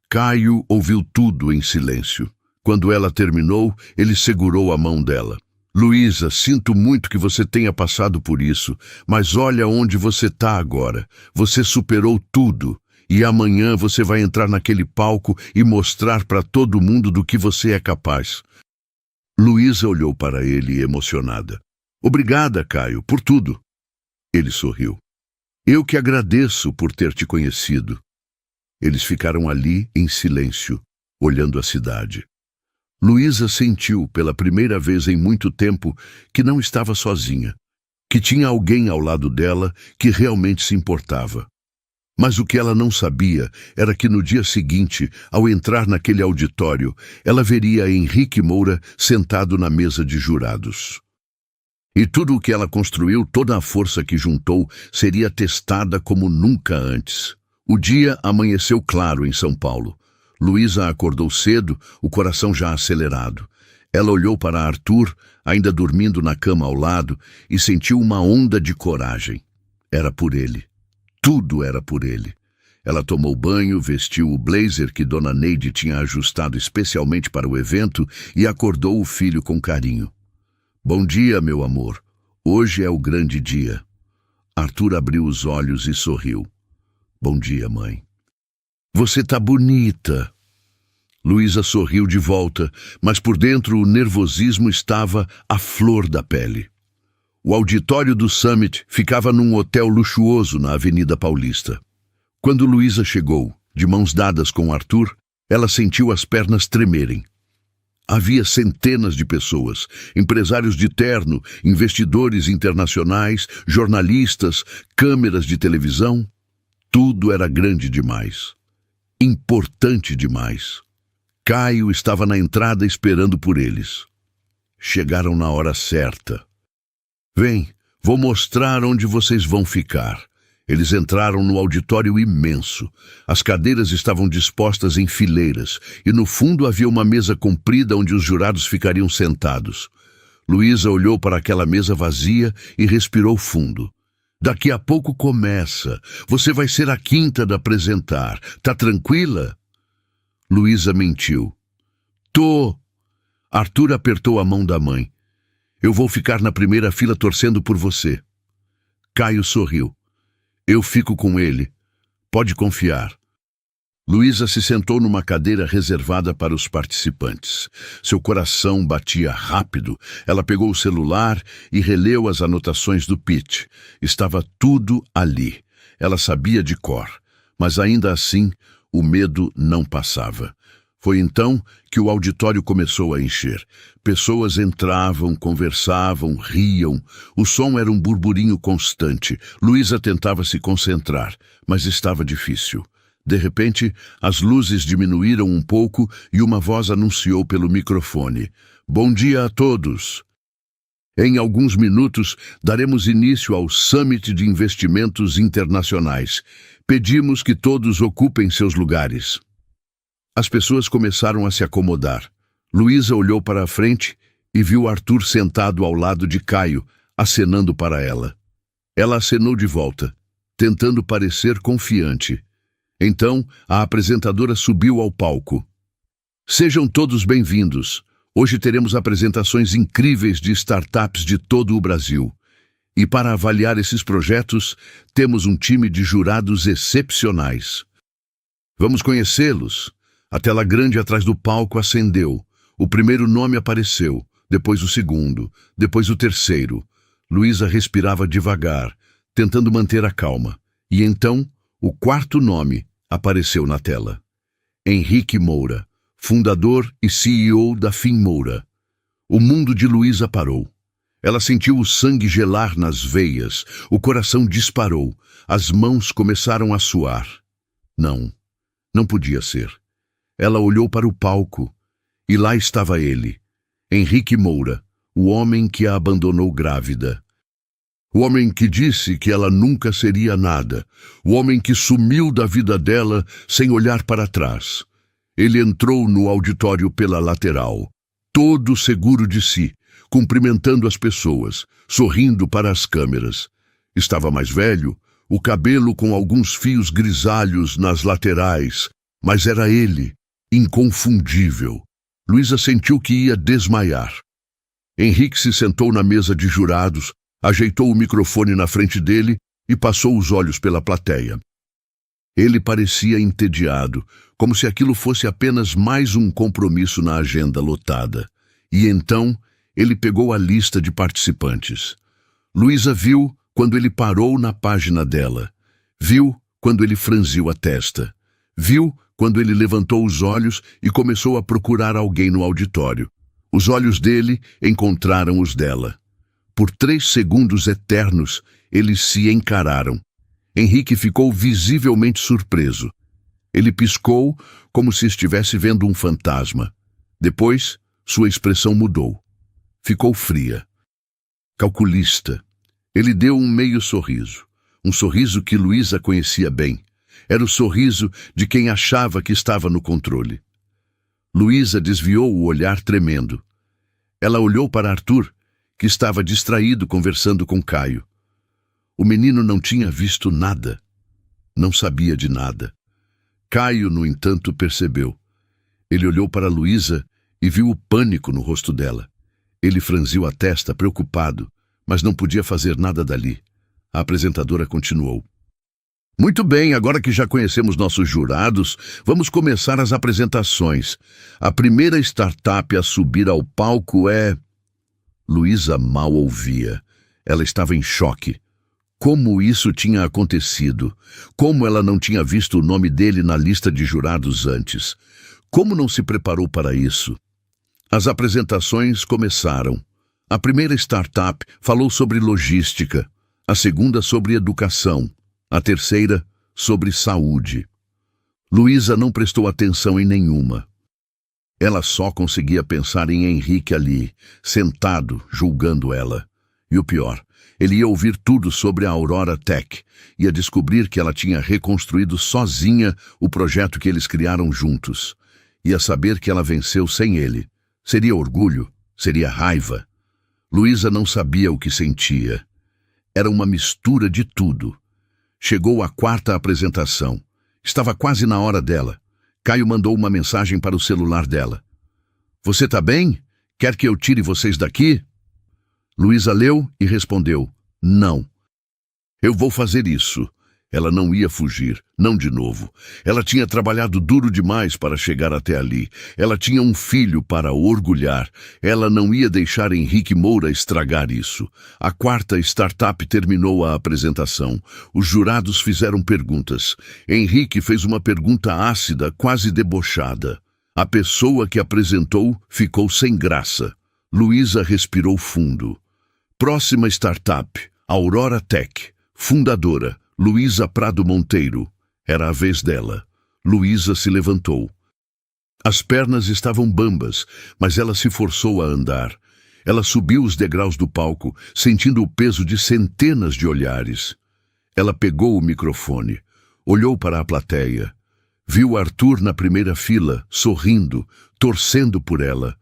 Caio ouviu tudo em silêncio. Quando ela terminou, ele segurou a mão dela. Luísa, sinto muito que você tenha passado por isso, mas olha onde você está agora. Você superou tudo. E amanhã você vai entrar naquele palco e mostrar para todo mundo do que você é capaz. Luísa olhou para ele emocionada. Obrigada, Caio, por tudo. Ele sorriu. Eu que agradeço por ter te conhecido. Eles ficaram ali em silêncio, olhando a cidade. Luísa sentiu pela primeira vez em muito tempo que não estava sozinha, que tinha alguém ao lado dela que realmente se importava. Mas o que ela não sabia era que no dia seguinte, ao entrar naquele auditório, ela veria Henrique Moura sentado na mesa de jurados. E tudo o que ela construiu, toda a força que juntou, seria testada como nunca antes. O dia amanheceu claro em São Paulo. Luísa acordou cedo, o coração já acelerado. Ela olhou para Arthur, ainda dormindo na cama ao lado, e sentiu uma onda de coragem. Era por ele. Tudo era por ele. Ela tomou banho, vestiu o blazer que Dona Neide tinha ajustado especialmente para o evento e acordou o filho com carinho. Bom dia, meu amor. Hoje é o grande dia. Arthur abriu os olhos e sorriu. Bom dia, mãe. Você tá bonita. Luísa sorriu de volta, mas por dentro o nervosismo estava à flor da pele. O auditório do Summit ficava num hotel luxuoso na Avenida Paulista. Quando Luísa chegou, de mãos dadas com Arthur, ela sentiu as pernas tremerem. Havia centenas de pessoas, empresários de terno, investidores internacionais, jornalistas, câmeras de televisão. Tudo era grande demais. Importante demais. Caio estava na entrada esperando por eles. Chegaram na hora certa. Vem, vou mostrar onde vocês vão ficar. Eles entraram no auditório imenso. As cadeiras estavam dispostas em fileiras, e no fundo havia uma mesa comprida onde os jurados ficariam sentados. Luísa olhou para aquela mesa vazia e respirou fundo. Daqui a pouco começa. Você vai ser a quinta a apresentar. Tá tranquila? Luísa mentiu. Tô. Arthur apertou a mão da mãe. Eu vou ficar na primeira fila torcendo por você. Caio sorriu. Eu fico com ele. Pode confiar. Luísa se sentou numa cadeira reservada para os participantes. Seu coração batia rápido. Ela pegou o celular e releu as anotações do pitch. Estava tudo ali. Ela sabia de cor, mas ainda assim o medo não passava. Foi então que o auditório começou a encher. Pessoas entravam, conversavam, riam. O som era um burburinho constante. Luísa tentava se concentrar, mas estava difícil. De repente, as luzes diminuíram um pouco e uma voz anunciou pelo microfone. Bom dia a todos! Em alguns minutos, daremos início ao Summit de Investimentos Internacionais. Pedimos que todos ocupem seus lugares. As pessoas começaram a se acomodar. Luísa olhou para a frente e viu Arthur sentado ao lado de Caio, acenando para ela. Ela acenou de volta, tentando parecer confiante. Então, a apresentadora subiu ao palco. Sejam todos bem-vindos. Hoje teremos apresentações incríveis de startups de todo o Brasil. E para avaliar esses projetos, temos um time de jurados excepcionais. Vamos conhecê-los. A tela grande atrás do palco acendeu. O primeiro nome apareceu, depois o segundo, depois o terceiro. Luísa respirava devagar, tentando manter a calma. E então, o quarto nome apareceu na tela. Henrique Moura, fundador e CEO da Finmoura. O mundo de Luísa parou. Ela sentiu o sangue gelar nas veias, o coração disparou, as mãos começaram a suar. Não podia ser. Ela olhou para o palco, e lá estava ele, Henrique Moura, o homem que a abandonou grávida. O homem que disse que ela nunca seria nada, o homem que sumiu da vida dela sem olhar para trás. Ele entrou no auditório pela lateral, todo seguro de si, cumprimentando as pessoas, sorrindo para as câmeras. Estava mais velho, o cabelo com alguns fios grisalhos nas laterais, mas era ele, inconfundível. Luísa sentiu que ia desmaiar. Henrique se sentou na mesa de jurados, ajeitou o microfone na frente dele e passou os olhos pela plateia. Ele parecia entediado, como se aquilo fosse apenas mais um compromisso na agenda lotada. E então, ele pegou a lista de participantes. Luísa viu quando ele parou na página dela. Viu quando ele franziu a testa. Viu quando ele levantou os olhos e começou a procurar alguém no auditório. Os olhos dele encontraram os dela. Por 3 segundos eternos, eles se encararam. Henrique ficou visivelmente surpreso. Ele piscou como se estivesse vendo um fantasma. Depois, sua expressão mudou. Ficou fria. Calculista. Ele deu um meio sorriso. Um sorriso que Luísa conhecia bem. Era o sorriso de quem achava que estava no controle. Luísa desviou o olhar tremendo. Ela olhou para Arthur, que estava distraído conversando com Caio. O menino não tinha visto nada. Não sabia de nada. Caio, no entanto, percebeu. Ele olhou para Luísa e viu o pânico no rosto dela. Ele franziu a testa, preocupado, mas não podia fazer nada dali. A apresentadora continuou. Muito bem, agora que já conhecemos nossos jurados, vamos começar as apresentações. A primeira startup a subir ao palco é... Luísa mal ouvia. Ela estava em choque. Como isso tinha acontecido? Como ela não tinha visto o nome dele na lista de jurados antes? Como não se preparou para isso? As apresentações começaram. A primeira startup falou sobre logística, a segunda sobre educação, a terceira sobre saúde. Luísa não prestou atenção em nenhuma. Ela só conseguia pensar em Henrique ali, sentado, julgando ela. E o pior, ele ia ouvir tudo sobre a Aurora Tech, ia descobrir que ela tinha reconstruído sozinha o projeto que eles criaram juntos. Ia saber que ela venceu sem ele. Seria orgulho, seria raiva. Luísa não sabia o que sentia. Era uma mistura de tudo. Chegou a quarta apresentação. Estava quase na hora dela. Caio mandou uma mensagem para o celular dela. Você tá bem? Quer que eu tire vocês daqui? Luísa leu e respondeu, não. Eu vou fazer isso. Ela não ia fugir, não de novo. Ela tinha trabalhado duro demais para chegar até ali. Ela tinha um filho para orgulhar. Ela não ia deixar Henrique Moura estragar isso. A quarta startup terminou a apresentação. Os jurados fizeram perguntas. Henrique fez uma pergunta ácida, quase debochada. A pessoa que apresentou ficou sem graça. Luísa respirou fundo. Próxima startup, Aurora Tech. Fundadora, Luísa Prado Monteiro. Era a vez dela. Luísa se levantou. As pernas estavam bambas, mas ela se forçou a andar. Ela subiu os degraus do palco, sentindo o peso de centenas de olhares. Ela pegou o microfone, olhou para a plateia. Viu Arthur na primeira fila, sorrindo, torcendo por ela.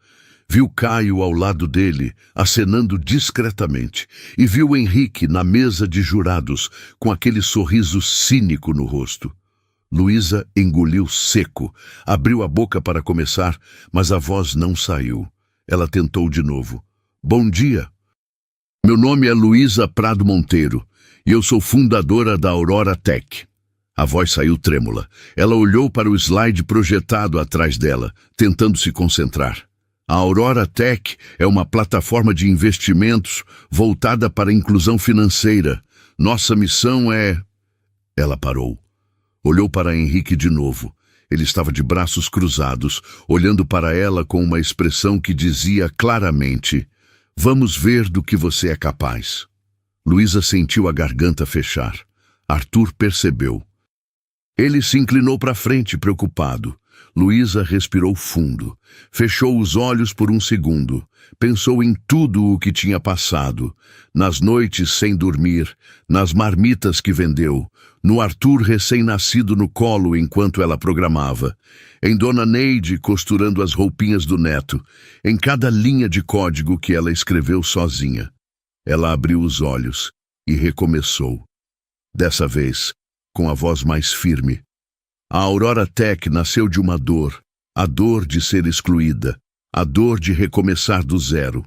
Viu Caio ao lado dele, acenando discretamente, e viu Henrique na mesa de jurados, com aquele sorriso cínico no rosto. Luísa engoliu seco, abriu a boca para começar, mas a voz não saiu. Ela tentou de novo. Bom dia. Meu nome é Luísa Prado Monteiro, e eu sou fundadora da Aurora Tech. A voz saiu trêmula. Ela olhou para o slide projetado atrás dela, tentando se concentrar. A Aurora Tech é uma plataforma de investimentos voltada para a inclusão financeira. Nossa missão é... Ela parou. Olhou para Henrique de novo. Ele estava de braços cruzados, olhando para ela com uma expressão que dizia claramente: vamos ver do que você é capaz. Luísa sentiu a garganta fechar. Arthur percebeu. Ele se inclinou para frente, preocupado. Luísa respirou fundo. Fechou os olhos por um segundo. Pensou em tudo o que tinha passado. Nas noites sem dormir, nas marmitas que vendeu, no Arthur recém-nascido no colo enquanto ela programava, em Dona Neide costurando as roupinhas do neto, em cada linha de código que ela escreveu sozinha. Ela abriu os olhos e recomeçou. Dessa vez, com a voz mais firme. A Aurora Tech nasceu de uma dor, a dor de ser excluída, a dor de recomeçar do zero,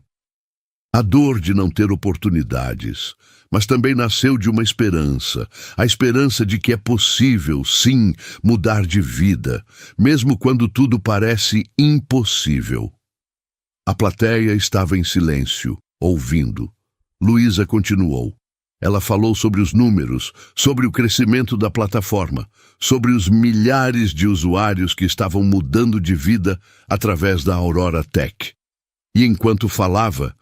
a dor de não ter oportunidades, mas também nasceu de uma esperança, a esperança de que é possível, sim, mudar de vida, mesmo quando tudo parece impossível. A plateia estava em silêncio, ouvindo. Luísa continuou. Ela falou sobre os números, sobre o crescimento da plataforma, sobre os milhares de usuários que estavam mudando de vida através da Aurora Tech. E enquanto falava,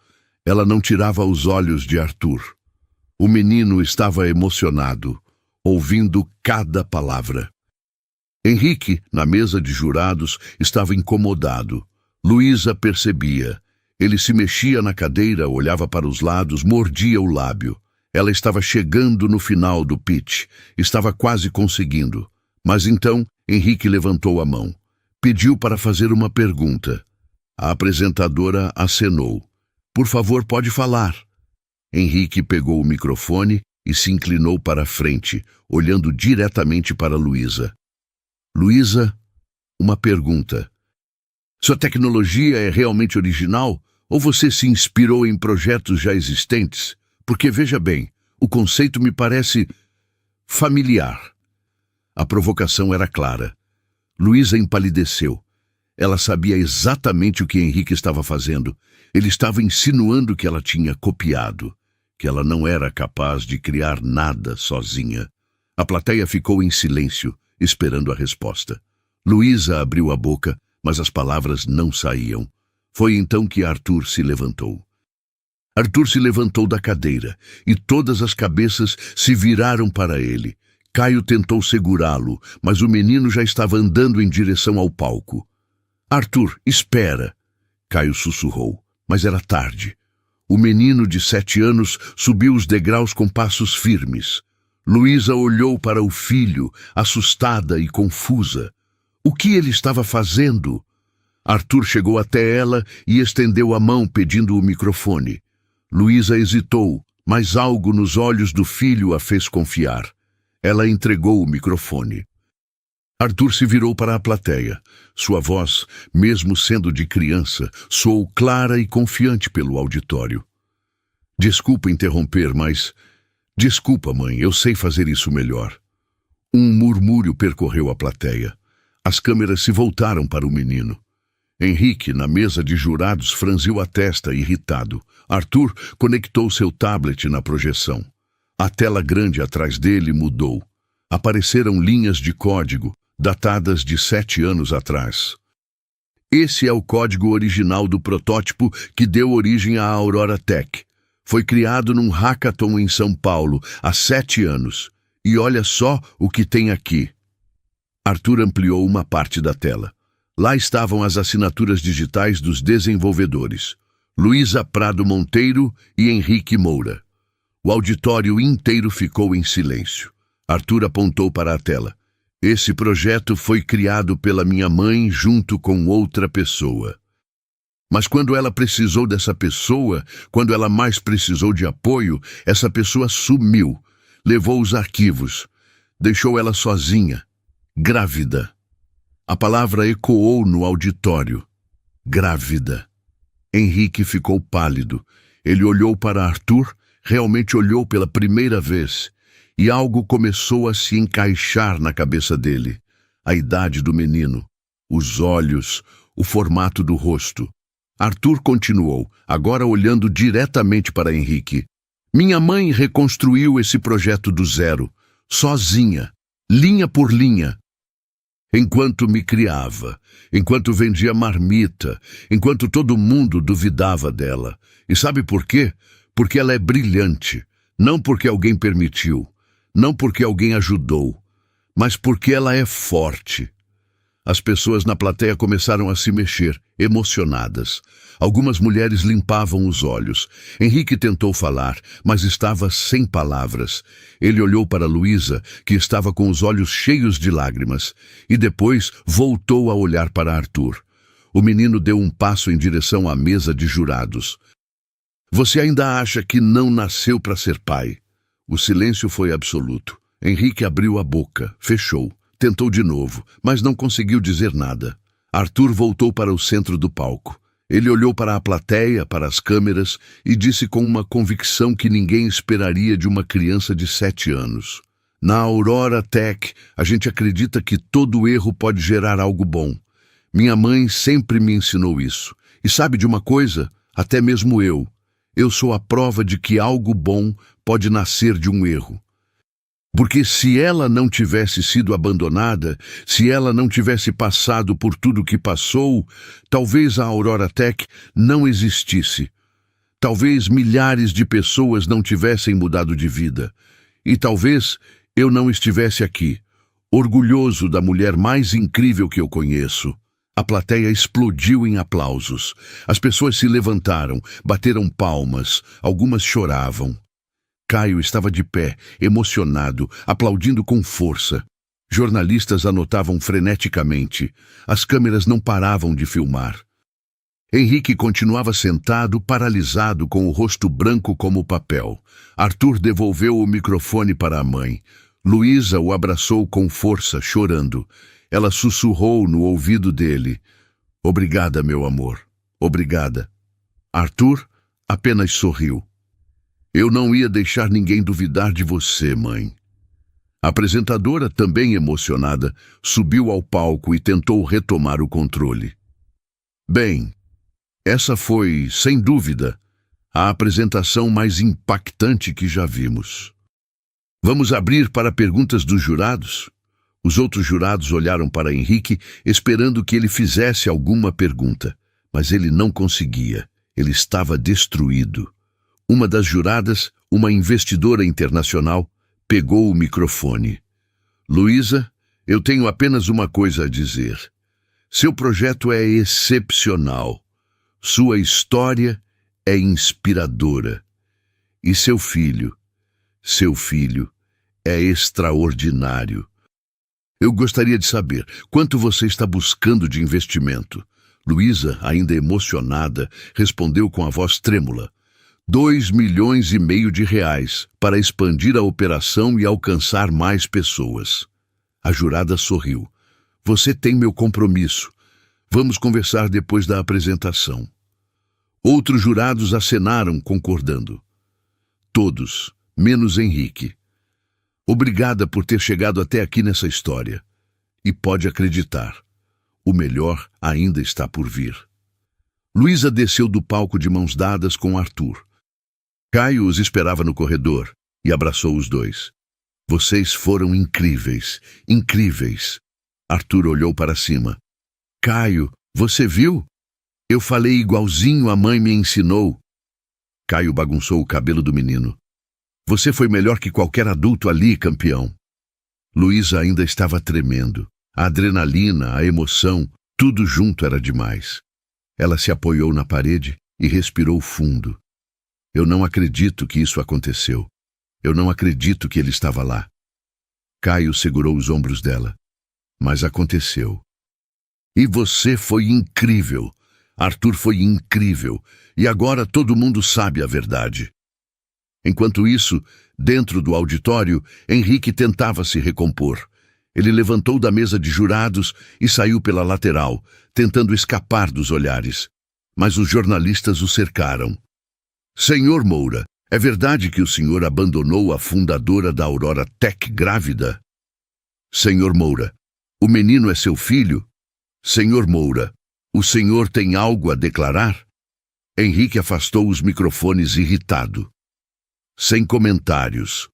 ela não tirava os olhos de Arthur. O menino estava emocionado, ouvindo cada palavra. Henrique, na mesa de jurados, estava incomodado. Luísa percebia. Ele se mexia na cadeira, olhava para os lados, mordia o lábio. Ela estava chegando no final do pitch, estava quase conseguindo. Mas então, Henrique levantou a mão. Pediu para fazer uma pergunta. A apresentadora acenou. Por favor, pode falar. Henrique pegou o microfone e se inclinou para a frente, olhando diretamente para Luísa. Luísa, uma pergunta. Sua tecnologia é realmente original ou você se inspirou em projetos já existentes? Porque, veja bem, o conceito me parece familiar. A provocação era clara. Luísa empalideceu. Ela sabia exatamente o que Henrique estava fazendo. Ele estava insinuando que ela tinha copiado, que ela não era capaz de criar nada sozinha. A plateia ficou em silêncio, esperando a resposta. Luísa abriu a boca, mas as palavras não saíam. Foi então que Arthur se levantou. Arthur se levantou da cadeira e todas as cabeças se viraram para ele. Caio tentou segurá-lo, mas o menino já estava andando em direção ao palco. Arthur, espera! Caio sussurrou, mas era tarde. O menino de 7 anos subiu os degraus com passos firmes. Luísa olhou para o filho, assustada e confusa. O que ele estava fazendo? Arthur chegou até ela e estendeu a mão pedindo o microfone. Luísa hesitou, mas algo nos olhos do filho a fez confiar. Ela entregou o microfone. Arthur se virou para a plateia. Sua voz, mesmo sendo de criança, soou clara e confiante pelo auditório. Desculpa interromper, mas... Desculpa, mãe, eu sei fazer isso melhor. Um murmúrio percorreu a plateia. As câmeras se voltaram para o menino. Henrique, na mesa de jurados, franziu a testa, irritado. Arthur conectou seu tablet na projeção. A tela grande atrás dele mudou. Apareceram linhas de código, datadas de 7 anos atrás. Esse é o código original do protótipo que deu origem à Aurora Tech. Foi criado num hackathon em São Paulo, há 7 anos. E olha só o que tem aqui. Arthur ampliou uma parte da tela. Lá estavam as assinaturas digitais dos desenvolvedores. Luísa Prado Monteiro e Henrique Moura. O auditório inteiro ficou em silêncio. Arthur apontou para a tela. Esse projeto foi criado pela minha mãe junto com outra pessoa. Mas quando ela precisou dessa pessoa, quando ela mais precisou de apoio, essa pessoa sumiu, levou os arquivos, deixou ela sozinha, grávida. A palavra ecoou no auditório. Grávida. Henrique ficou pálido. Ele olhou para Arthur, realmente olhou pela primeira vez, e algo começou a se encaixar na cabeça dele. A idade do menino, os olhos, o formato do rosto. Arthur continuou, agora olhando diretamente para Henrique. Minha mãe reconstruiu esse projeto do zero, sozinha, linha por linha. Enquanto me criava, enquanto vendia marmita, enquanto todo mundo duvidava dela. E sabe por quê? Porque ela é brilhante, não porque alguém permitiu, não porque alguém ajudou, mas porque ela é forte. As pessoas na plateia começaram a se mexer, emocionadas. Algumas mulheres limpavam os olhos. Henrique tentou falar, mas estava sem palavras. Ele olhou para Luísa, que estava com os olhos cheios de lágrimas, e depois voltou a olhar para Arthur. O menino deu um passo em direção à mesa de jurados. Você ainda acha que não nasceu para ser pai? O silêncio foi absoluto. Henrique abriu a boca, fechou. Tentou de novo, mas não conseguiu dizer nada. Arthur voltou para o centro do palco. Ele olhou para a plateia, para as câmeras, e disse com uma convicção que ninguém esperaria de uma criança de 7 anos. Na Aurora Tech, a gente acredita que todo erro pode gerar algo bom. Minha mãe sempre me ensinou isso. E sabe de uma coisa? Até mesmo eu. Eu sou a prova de que algo bom pode nascer de um erro. Porque se ela não tivesse sido abandonada, se ela não tivesse passado por tudo que passou, talvez a Aurora Tech não existisse. Talvez milhares de pessoas não tivessem mudado de vida. E talvez eu não estivesse aqui, orgulhoso da mulher mais incrível que eu conheço. A plateia explodiu em aplausos. As pessoas se levantaram, bateram palmas, algumas choravam. Caio estava de pé, emocionado, aplaudindo com força. Jornalistas anotavam freneticamente. As câmeras não paravam de filmar. Henrique continuava sentado, paralisado, com o rosto branco como papel. Arthur devolveu o microfone para a mãe. Luísa o abraçou com força, chorando. Ela sussurrou no ouvido dele. Obrigada, meu amor. Obrigada. Arthur apenas sorriu. Eu não ia deixar ninguém duvidar de você, mãe. A apresentadora, também emocionada, subiu ao palco e tentou retomar o controle. Bem, essa foi, sem dúvida, a apresentação mais impactante que já vimos. Vamos abrir para perguntas dos jurados? Os outros jurados olharam para Henrique, esperando que ele fizesse alguma pergunta, mas ele não conseguia. Ele estava destruído. Uma das juradas, uma investidora internacional, pegou o microfone. Luísa, eu tenho apenas uma coisa a dizer. Seu projeto é excepcional. Sua história é inspiradora. E seu filho é extraordinário. Eu gostaria de saber quanto você está buscando de investimento. Luísa, ainda emocionada, respondeu com a voz trêmula. 2,5 milhões de reais para expandir a operação e alcançar mais pessoas. A jurada sorriu. Você tem meu compromisso. Vamos conversar depois da apresentação. Outros jurados acenaram, concordando. Todos, menos Henrique. Obrigada por ter chegado até aqui nessa história. E pode acreditar, o melhor ainda está por vir. Luísa desceu do palco de mãos dadas com Arthur. Caio os esperava no corredor e abraçou os dois. Vocês foram incríveis, incríveis. Arthur olhou para cima. Caio, você viu? Eu falei igualzinho a mãe me ensinou. Caio bagunçou o cabelo do menino. Você foi melhor que qualquer adulto ali, campeão. Luísa ainda estava tremendo. A adrenalina, a emoção, tudo junto era demais. Ela se apoiou na parede e respirou fundo. Eu não acredito que isso aconteceu. Eu não acredito que ele estava lá. Caio segurou os ombros dela. Mas aconteceu. E você foi incrível. Arthur foi incrível. E agora todo mundo sabe a verdade. Enquanto isso, dentro do auditório, Henrique tentava se recompor. Ele levantou da mesa de jurados e saiu pela lateral, tentando escapar dos olhares. Mas os jornalistas o cercaram. Senhor Moura, é verdade que o senhor abandonou a fundadora da Aurora Tech grávida? Senhor Moura, o menino é seu filho? Senhor Moura, o senhor tem algo a declarar? Henrique afastou os microfones irritado. Sem comentários.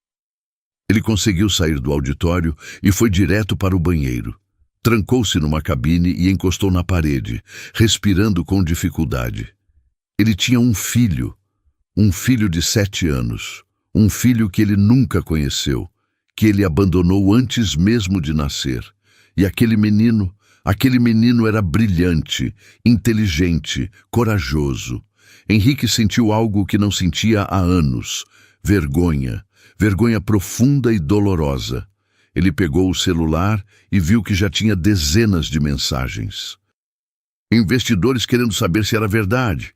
Ele conseguiu sair do auditório e foi direto para o banheiro. Trancou-se numa cabine e encostou na parede, respirando com dificuldade. Ele tinha um filho de 7 anos, um filho que ele nunca conheceu, que ele abandonou antes mesmo de nascer. E aquele menino era brilhante, inteligente, corajoso. Henrique sentiu algo que não sentia há anos. Vergonha profunda e dolorosa. Ele pegou o celular e viu que já tinha dezenas de mensagens. Investidores querendo saber se era verdade.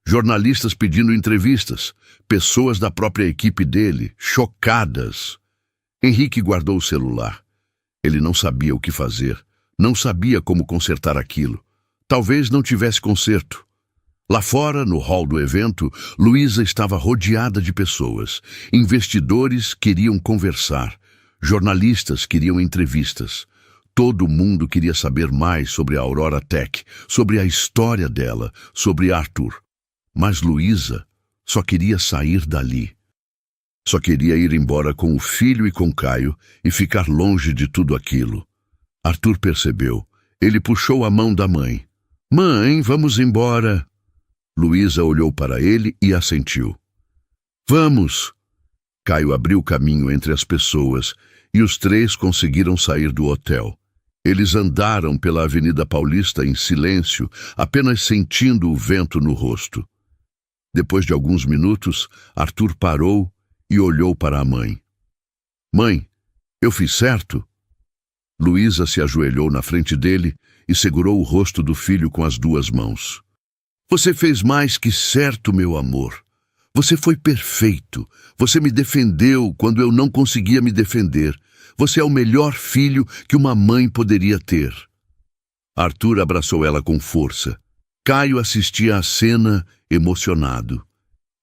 Jornalistas pedindo entrevistas. Pessoas da própria equipe dele, chocadas. Henrique guardou o celular. Ele não sabia o que fazer. Não sabia como consertar aquilo. Talvez não tivesse conserto. Lá fora, no hall do evento, Luísa estava rodeada de pessoas. Investidores queriam conversar. Jornalistas queriam entrevistas. Todo mundo queria saber mais sobre a Aurora Tech, sobre a história dela, sobre Arthur. Mas Luísa só queria sair dali. Só queria ir embora com o filho e com Caio e ficar longe de tudo aquilo. Arthur percebeu. Ele puxou a mão da mãe. Mãe, vamos embora. Luísa olhou para ele e assentiu. Vamos! Caio abriu caminho entre as pessoas e os três conseguiram sair do hotel. Eles andaram pela Avenida Paulista em silêncio, apenas sentindo o vento no rosto. Depois de alguns minutos, Arthur parou e olhou para a mãe. Mãe, eu fiz certo? Luísa se ajoelhou na frente dele e segurou o rosto do filho com as 2 mãos. Você fez mais que certo, meu amor. Você foi perfeito. Você me defendeu quando eu não conseguia me defender. Você é o melhor filho que uma mãe poderia ter. Arthur abraçou ela com força. Caio assistia à cena emocionado.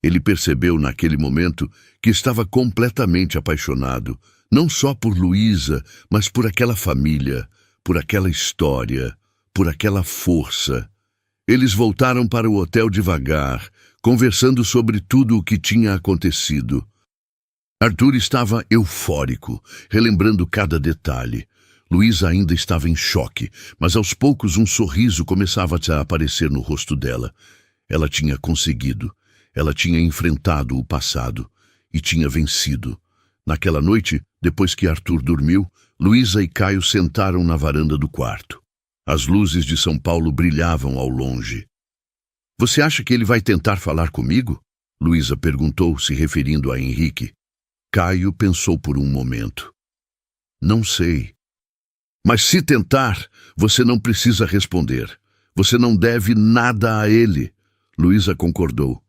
Ele percebeu naquele momento que estava completamente apaixonado, não só por Luísa, mas por aquela família, por aquela história, por aquela força. Eles voltaram para o hotel devagar, conversando sobre tudo o que tinha acontecido. Arthur estava eufórico, relembrando cada detalhe. Luísa ainda estava em choque, mas aos poucos um sorriso começava a aparecer no rosto dela. Ela tinha conseguido. Ela tinha enfrentado o passado e tinha vencido. Naquela noite, depois que Arthur dormiu, Luísa e Caio sentaram na varanda do quarto. As luzes de São Paulo brilhavam ao longe. Você acha que ele vai tentar falar comigo? Luísa perguntou, se referindo a Henrique. Caio pensou por um momento. Não sei. Mas se tentar, você não precisa responder. Você não deve nada a ele. Luísa concordou.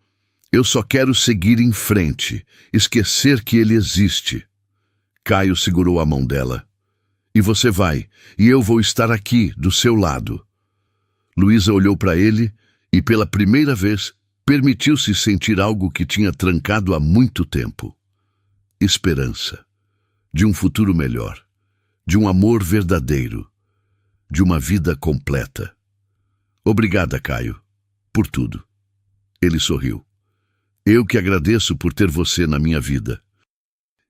Eu só quero seguir em frente, esquecer que ele existe. Caio segurou a mão dela. E você vai, e eu vou estar aqui, do seu lado. Luísa olhou para ele e, pela primeira vez, permitiu-se sentir algo que tinha trancado há muito tempo. Esperança. De um futuro melhor. De um amor verdadeiro. De uma vida completa. Obrigada, Caio, por tudo. Ele sorriu. Eu que agradeço por ter você na minha vida.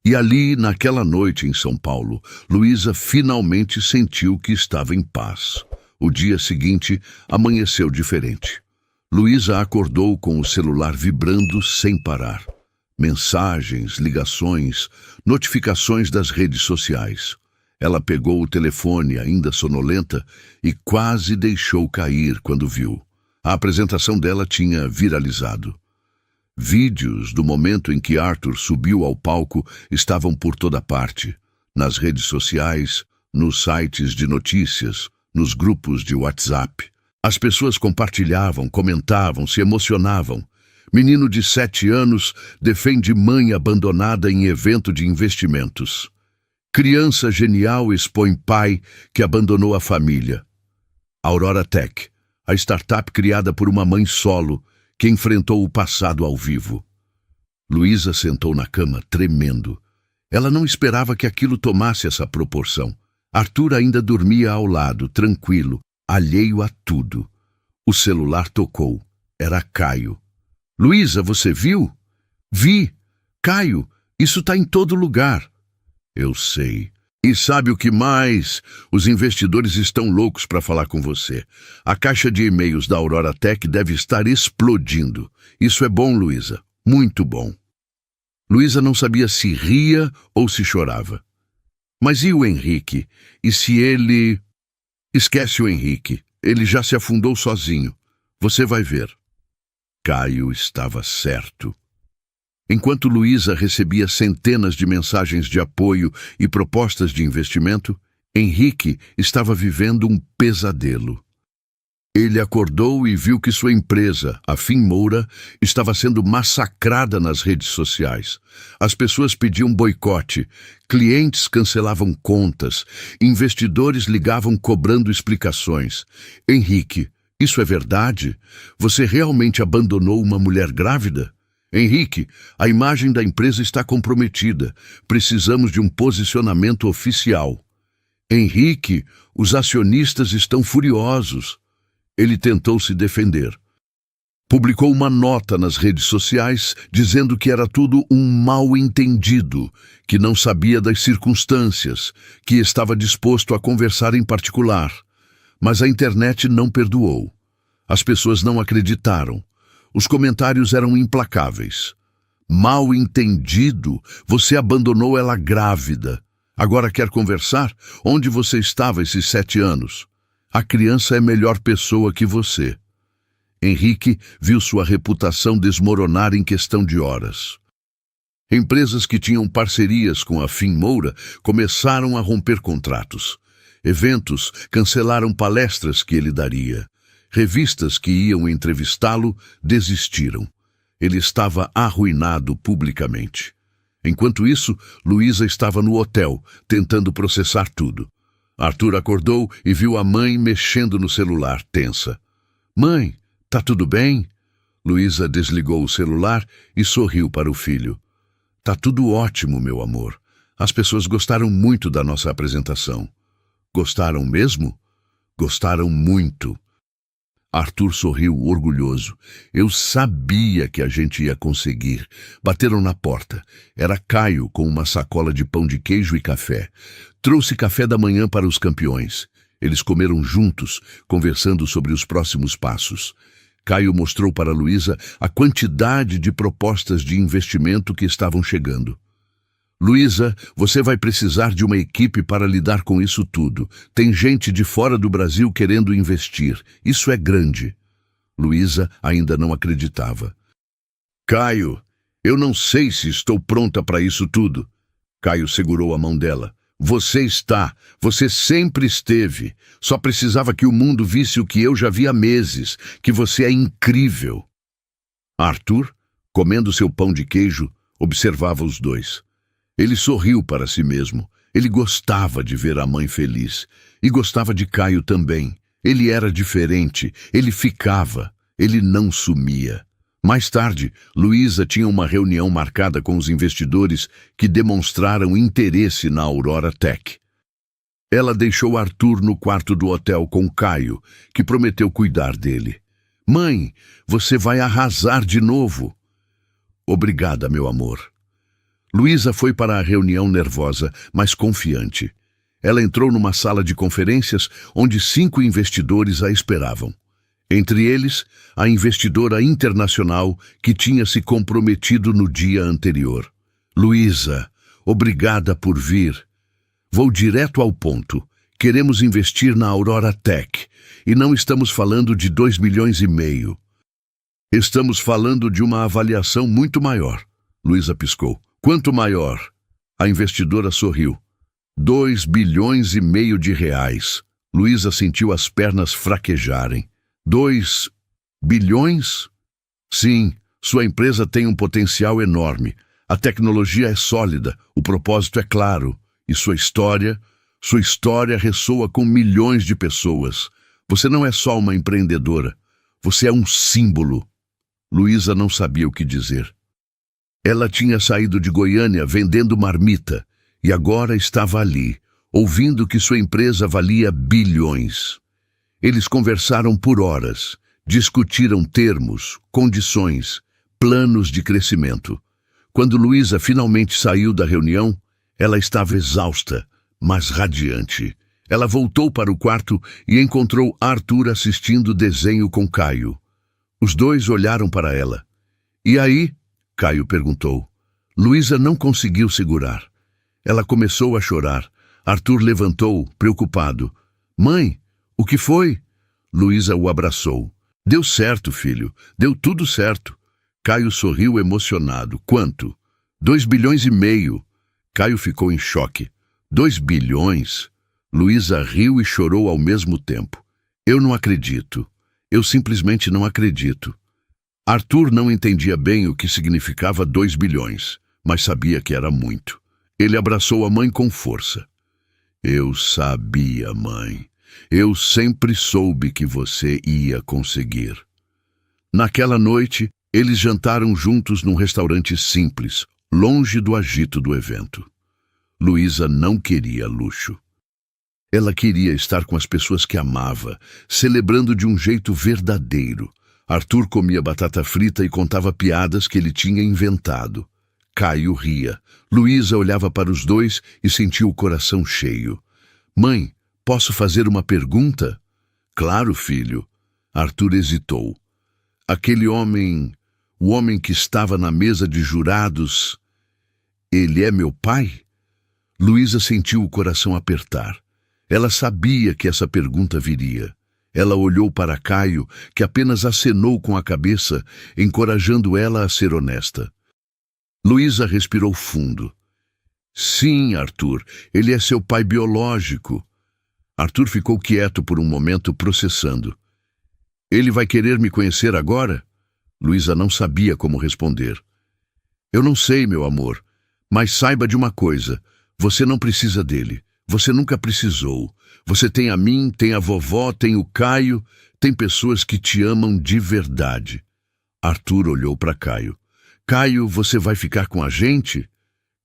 E ali, naquela noite em São Paulo, Luísa finalmente sentiu que estava em paz. O dia seguinte amanheceu diferente. Luísa acordou com o celular vibrando sem parar. Mensagens, ligações, notificações das redes sociais. Ela pegou o telefone, ainda sonolenta, e quase deixou cair quando viu. A apresentação dela tinha viralizado. Vídeos do momento em que Arthur subiu ao palco estavam por toda parte, nas redes sociais, nos sites de notícias, nos grupos de WhatsApp. As pessoas compartilhavam, comentavam, se emocionavam. Menino de 7 anos defende mãe abandonada em evento de investimentos. Criança genial expõe pai que abandonou a família. Aurora Tech, a startup criada por uma mãe solo, que enfrentou o passado ao vivo. Luísa sentou na cama, tremendo. Ela não esperava que aquilo tomasse essa proporção. Arthur ainda dormia ao lado, tranquilo, alheio a tudo. O celular tocou. Era Caio. Luísa, você viu? Vi. Caio, isso está em todo lugar. Eu sei. E sabe o que mais? Os investidores estão loucos para falar com você. A caixa de e-mails da Aurora Tech deve estar explodindo. Isso é bom, Luísa. Muito bom. Luísa não sabia se ria ou se chorava. Mas e o Henrique? E se ele... Esquece o Henrique. Ele já se afundou sozinho. Você vai ver. Caio estava certo. Enquanto Luísa recebia centenas de mensagens de apoio e propostas de investimento, Henrique estava vivendo um pesadelo. Ele acordou e viu que sua empresa, a Fim Moura, estava sendo massacrada nas redes sociais. As pessoas pediam boicote, clientes cancelavam contas, investidores ligavam cobrando explicações. Henrique, isso é verdade? Você realmente abandonou uma mulher grávida? Henrique, a imagem da empresa está comprometida. Precisamos de um posicionamento oficial. Henrique, os acionistas estão furiosos. Ele tentou se defender. Publicou uma nota nas redes sociais dizendo que era tudo um mal-entendido, que não sabia das circunstâncias, que estava disposto a conversar em particular. Mas a internet não perdoou. As pessoas não acreditaram. Os comentários eram implacáveis. Mal entendido, você abandonou ela grávida. Agora quer conversar? Onde você estava esses 7 anos? A criança é melhor pessoa que você. Henrique viu sua reputação desmoronar em questão de horas. Empresas que tinham parcerias com a Fim Moura começaram a romper contratos. Eventos cancelaram palestras que ele daria. Revistas que iam entrevistá-lo desistiram. Ele estava arruinado publicamente. Enquanto isso, Luísa estava no hotel, tentando processar tudo. Arthur acordou e viu a mãe mexendo no celular, tensa. Mãe, tá tudo bem? Luísa desligou o celular e sorriu para o filho. Tá tudo ótimo, meu amor. As pessoas gostaram muito da nossa apresentação. Gostaram mesmo? Gostaram muito. Arthur sorriu orgulhoso. Eu sabia que a gente ia conseguir. Bateram na porta. Era Caio com uma sacola de pão de queijo e café. Trouxe café da manhã para os campeões. Eles comeram juntos, conversando sobre os próximos passos. Caio mostrou para Luísa a quantidade de propostas de investimento que estavam chegando. Luísa, você vai precisar de uma equipe para lidar com isso tudo. Tem gente de fora do Brasil querendo investir. Isso é grande. Luísa ainda não acreditava. Caio, eu não sei se estou pronta para isso tudo. Caio segurou a mão dela. Você sempre esteve. Só precisava que o mundo visse o que eu já vi há meses, que você é incrível. Arthur, comendo seu pão de queijo, observava os dois. Ele sorriu para si mesmo. Ele gostava de ver a mãe feliz. E gostava de Caio também. Ele era diferente. Ele ficava. Ele não sumia. Mais tarde, Luísa tinha uma reunião marcada com os investidores que demonstraram interesse na Aurora Tech. Ela deixou Arthur no quarto do hotel com Caio, que prometeu cuidar dele. Mãe, você vai arrasar de novo. Obrigada, meu amor. Luísa foi para a reunião nervosa, mas confiante. Ela entrou numa sala de conferências onde 5 investidores a esperavam. Entre eles, a investidora internacional que tinha se comprometido no dia anterior. Luísa, obrigada por vir. Vou direto ao ponto. Queremos investir na Aurora Tech e não estamos falando de 2,5 milhões. Estamos falando de uma avaliação muito maior. Luísa piscou. Quanto maior? A investidora sorriu. 2,5 bilhões de reais. Luísa sentiu as pernas fraquejarem. 2 bilhões? Sim, sua empresa tem um potencial enorme. A tecnologia é sólida, o propósito é claro. E sua história ressoa com milhões de pessoas. Você não é só uma empreendedora, você é um símbolo. Luísa não sabia o que dizer. Ela tinha saído de Goiânia vendendo marmita e agora estava ali, ouvindo que sua empresa valia bilhões. Eles conversaram por horas, discutiram termos, condições, planos de crescimento. Quando Luísa finalmente saiu da reunião, ela estava exausta, mas radiante. Ela voltou para o quarto e encontrou Arthur assistindo desenho com Caio. Os dois olharam para ela. E aí? Caio perguntou. Luísa não conseguiu segurar. Ela começou a chorar. Arthur levantou, preocupado. Mãe, o que foi? Luísa o abraçou. Deu certo, filho. Deu tudo certo. Caio sorriu emocionado. Quanto? 2,5 bilhões. Caio ficou em choque. 2 bilhões? Luísa riu e chorou ao mesmo tempo. Eu não acredito. Eu simplesmente não acredito. Arthur não entendia bem o que significava 2 bilhões, mas sabia que era muito. Ele abraçou a mãe com força. Eu sabia, mãe. Eu sempre soube que você ia conseguir. Naquela noite, eles jantaram juntos num restaurante simples, longe do agito do evento. Luísa não queria luxo. Ela queria estar com as pessoas que amava, celebrando de um jeito verdadeiro. Arthur comia batata frita e contava piadas que ele tinha inventado. Caio ria. Luísa olhava para os dois e sentia o coração cheio. Mãe, posso fazer uma pergunta? Claro, filho. Arthur hesitou. Aquele homem, o homem que estava na mesa de jurados, ele é meu pai? Luísa sentiu o coração apertar. Ela sabia que essa pergunta viria. Ela olhou para Caio, que apenas acenou com a cabeça, encorajando ela a ser honesta. Luísa respirou fundo. Sim, Arthur, ele é seu pai biológico. Arthur ficou quieto por um momento, processando. Ele vai querer me conhecer agora? Luísa não sabia como responder. Eu não sei, meu amor, mas saiba de uma coisa, você não precisa dele. Você nunca precisou. Você tem a mim, tem a vovó, tem o Caio, tem pessoas que te amam de verdade. Arthur olhou para Caio. Caio, você vai ficar com a gente?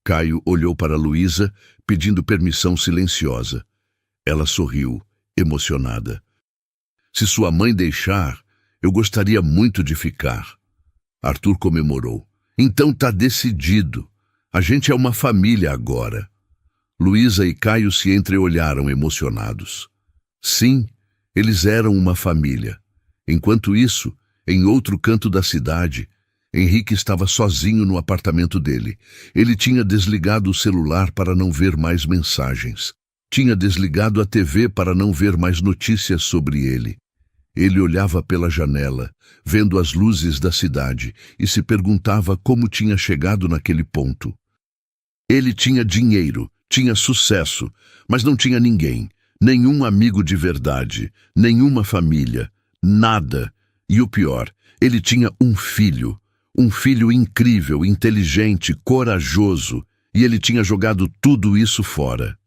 Caio olhou para Luísa, pedindo permissão silenciosa. Ela sorriu, emocionada. Se sua mãe deixar, eu gostaria muito de ficar. Arthur comemorou. Então tá decidido. A gente é uma família agora. Luísa e Caio se entreolharam emocionados. Sim, eles eram uma família. Enquanto isso, em outro canto da cidade, Henrique estava sozinho no apartamento dele. Ele tinha desligado o celular para não ver mais mensagens. Tinha desligado a TV para não ver mais notícias sobre ele. Ele olhava pela janela, vendo as luzes da cidade, e se perguntava como tinha chegado naquele ponto. Ele tinha dinheiro, tinha sucesso, mas não tinha ninguém, nenhum amigo de verdade, nenhuma família, nada. E o pior, ele tinha um filho incrível, inteligente, corajoso, e ele tinha jogado tudo isso fora.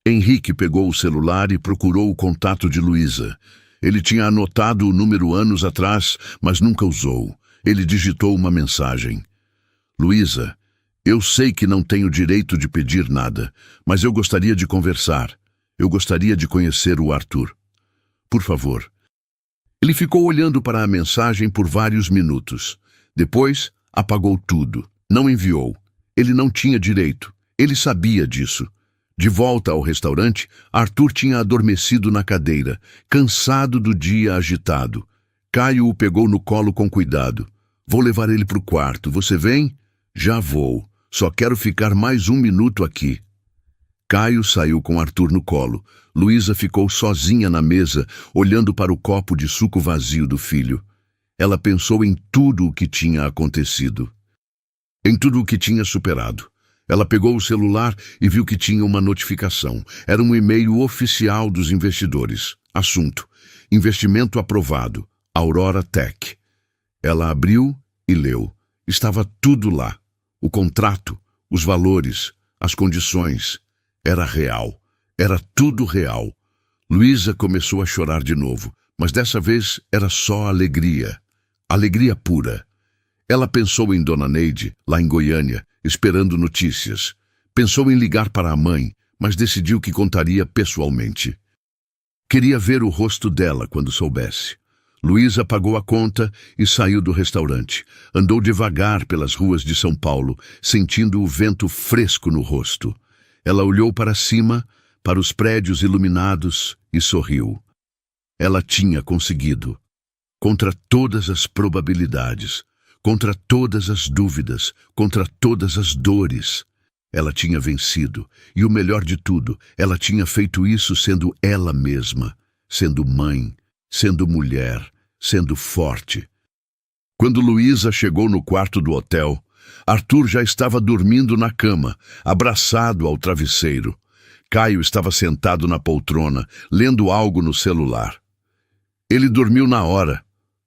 Henrique pegou o celular e procurou o contato de Luísa. Ele tinha anotado o número anos atrás, mas nunca usou. Ele digitou uma mensagem. Luísa, eu sei que não tenho direito de pedir nada, mas eu gostaria de conversar. Eu gostaria de conhecer o Arthur. Por favor. Ele ficou olhando para a mensagem por vários minutos. Depois, apagou tudo. Não enviou. Ele não tinha direito. Ele sabia disso. De volta ao restaurante, Arthur tinha adormecido na cadeira, cansado do dia agitado. Caio o pegou no colo com cuidado. Vou levar ele para o quarto. Você vem? Já vou. Só quero ficar mais um minuto aqui. Caio saiu com Arthur no colo. Luísa ficou sozinha na mesa, olhando para o copo de suco vazio do filho. Ela pensou em tudo o que tinha acontecido. Em tudo o que tinha superado. Ela pegou o celular e viu que tinha uma notificação. Era um e-mail oficial dos investidores. Assunto: investimento aprovado. Aurora Tech. Ela abriu e leu. Estava tudo lá. O contrato, os valores, as condições. Era real. Era tudo real. Luísa começou a chorar de novo, mas dessa vez era só alegria. Alegria pura. Ela pensou em Dona Neide, lá em Goiânia, esperando notícias. Pensou em ligar para a mãe, mas decidiu que contaria pessoalmente. Queria ver o rosto dela quando soubesse. Luísa pagou a conta e saiu do restaurante. Andou devagar pelas ruas de São Paulo, sentindo o vento fresco no rosto. Ela olhou para cima, para os prédios iluminados e sorriu. Ela tinha conseguido. Contra todas as probabilidades, contra todas as dúvidas, contra todas as dores. Ela tinha vencido, e o melhor de tudo, ela tinha feito isso sendo ela mesma, sendo mãe, sendo mulher, sendo forte. Quando Luísa chegou no quarto do hotel, Arthur já estava dormindo na cama, abraçado ao travesseiro. Caio estava sentado na poltrona, lendo algo no celular. Ele dormiu na hora.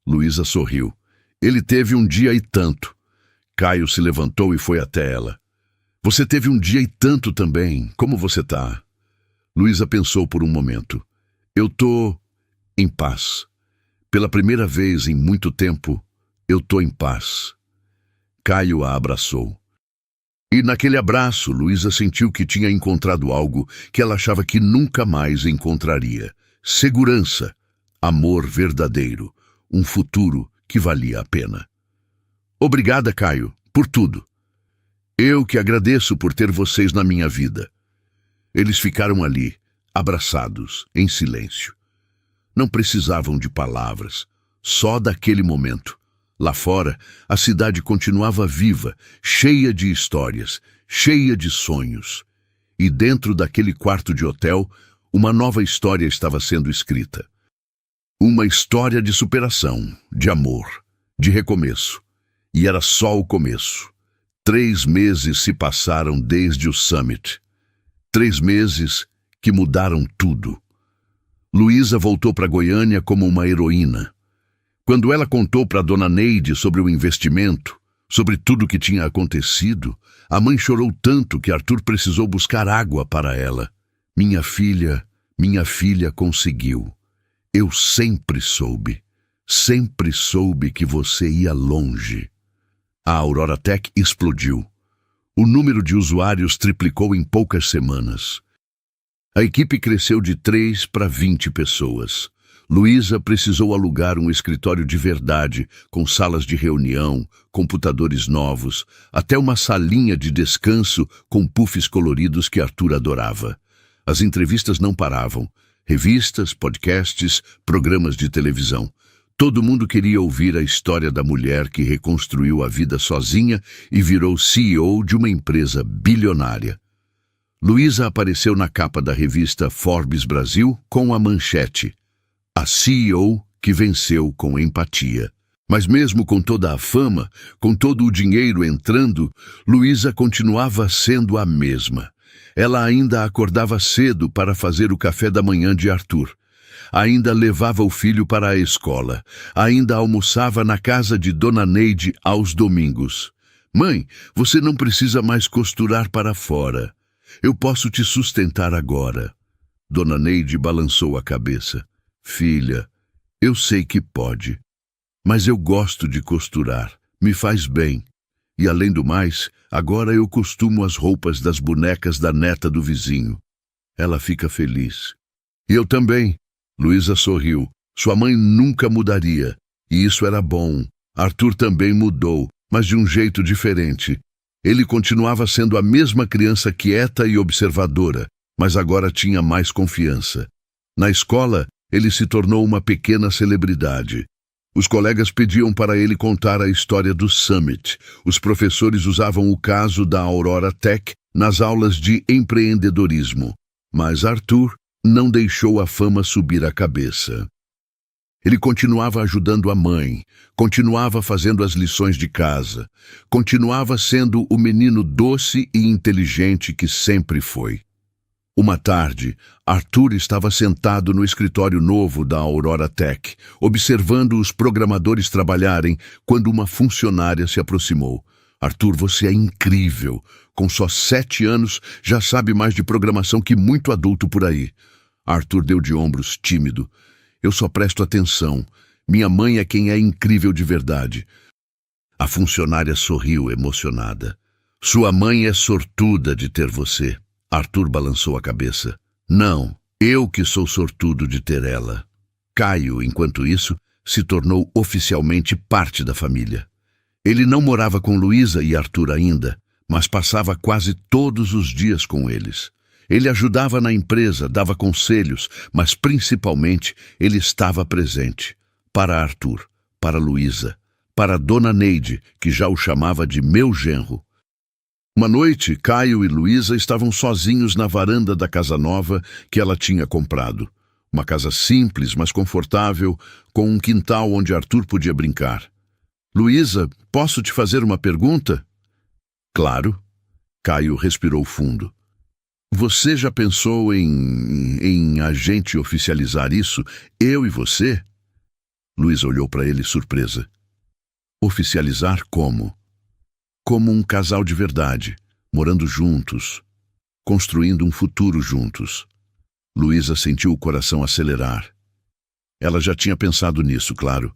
Luísa sorriu. Ele teve um dia e tanto. Caio se levantou e foi até ela. Você teve um dia e tanto também. Como você tá? Luísa pensou por um momento. Eu tô em paz. Pela primeira vez em muito tempo, eu tô em paz. Caio a abraçou. E naquele abraço, Luísa sentiu que tinha encontrado algo que ela achava que nunca mais encontraria. Segurança, amor verdadeiro, um futuro que valia a pena. Obrigada, Caio, por tudo. Eu que agradeço por ter vocês na minha vida. Eles ficaram ali, abraçados, em silêncio. Não precisavam de palavras, só daquele momento. Lá fora, a cidade continuava viva, cheia de histórias, cheia de sonhos. E dentro daquele quarto de hotel, uma nova história estava sendo escrita. Uma história de superação, de amor, de recomeço. E era só o começo. 3 meses se passaram desde o Summit. 3 meses que mudaram tudo. Luísa voltou para Goiânia como uma heroína. Quando ela contou para Dona Neide sobre o investimento, sobre tudo o que tinha acontecido, a mãe chorou tanto que Arthur precisou buscar água para ela. Minha filha conseguiu. Eu sempre soube que você ia longe. A Aurora Tech explodiu. O número de usuários triplicou em poucas semanas. A equipe cresceu de 3 para 20 pessoas. Luísa precisou alugar um escritório de verdade, com salas de reunião, computadores novos, até uma salinha de descanso com puffs coloridos que Arthur adorava. As entrevistas não paravam. Revistas, podcasts, programas de televisão. Todo mundo queria ouvir a história da mulher que reconstruiu a vida sozinha e virou CEO de uma empresa bilionária. Luísa apareceu na capa da revista Forbes Brasil com a manchete: a CEO que venceu com empatia. Mas mesmo com toda a fama, com todo o dinheiro entrando, Luísa continuava sendo a mesma. Ela ainda acordava cedo para fazer o café da manhã de Arthur. Ainda levava o filho para a escola. Ainda almoçava na casa de Dona Neide aos domingos. Mãe, você não precisa mais costurar para fora. Eu posso te sustentar agora. Dona Neide balançou a cabeça. Filha, eu sei que pode. Mas eu gosto de costurar. Me faz bem. E além do mais, agora eu costumo as roupas das bonecas da neta do vizinho. Ela fica feliz. E eu também. Luísa sorriu. Sua mãe nunca mudaria. E isso era bom. Arthur também mudou, mas de um jeito diferente. Ele continuava sendo a mesma criança quieta e observadora, mas agora tinha mais confiança. Na escola, ele se tornou uma pequena celebridade. Os colegas pediam para ele contar a história do Summit. Os professores usavam o caso da Aurora Tech nas aulas de empreendedorismo. Mas Arthur não deixou a fama subir a cabeça. Ele continuava ajudando a mãe, continuava fazendo as lições de casa, continuava sendo o menino doce e inteligente que sempre foi. Uma tarde, Arthur estava sentado no escritório novo da Aurora Tech, observando os programadores trabalharem, quando uma funcionária se aproximou. Arthur, você é incrível. Com só 7 anos, já sabe mais de programação que muito adulto por aí. Arthur deu de ombros, tímido. Eu só presto atenção. Minha mãe é quem é incrível de verdade. A funcionária sorriu, emocionada. Sua mãe é sortuda de ter você. Arthur balançou a cabeça. Não, eu que sou sortudo de ter ela. Caio, enquanto isso, se tornou oficialmente parte da família. Ele não morava com Luísa e Arthur ainda, mas passava quase todos os dias com eles. Ele ajudava na empresa, dava conselhos, mas principalmente ele estava presente. Para Arthur, para Luísa, para Dona Neide, que já o chamava de meu genro. Uma noite, Caio e Luísa estavam sozinhos na varanda da casa nova que ela tinha comprado. Uma casa simples, mas confortável, com um quintal onde Arthur podia brincar. Luísa, posso te fazer uma pergunta? Claro. Caio respirou fundo. Você já pensou em a gente oficializar isso, eu e você? Luísa olhou para ele surpresa. Oficializar como? Como um casal de verdade, morando juntos, construindo um futuro juntos. Luísa sentiu o coração acelerar. Ela já tinha pensado nisso, claro.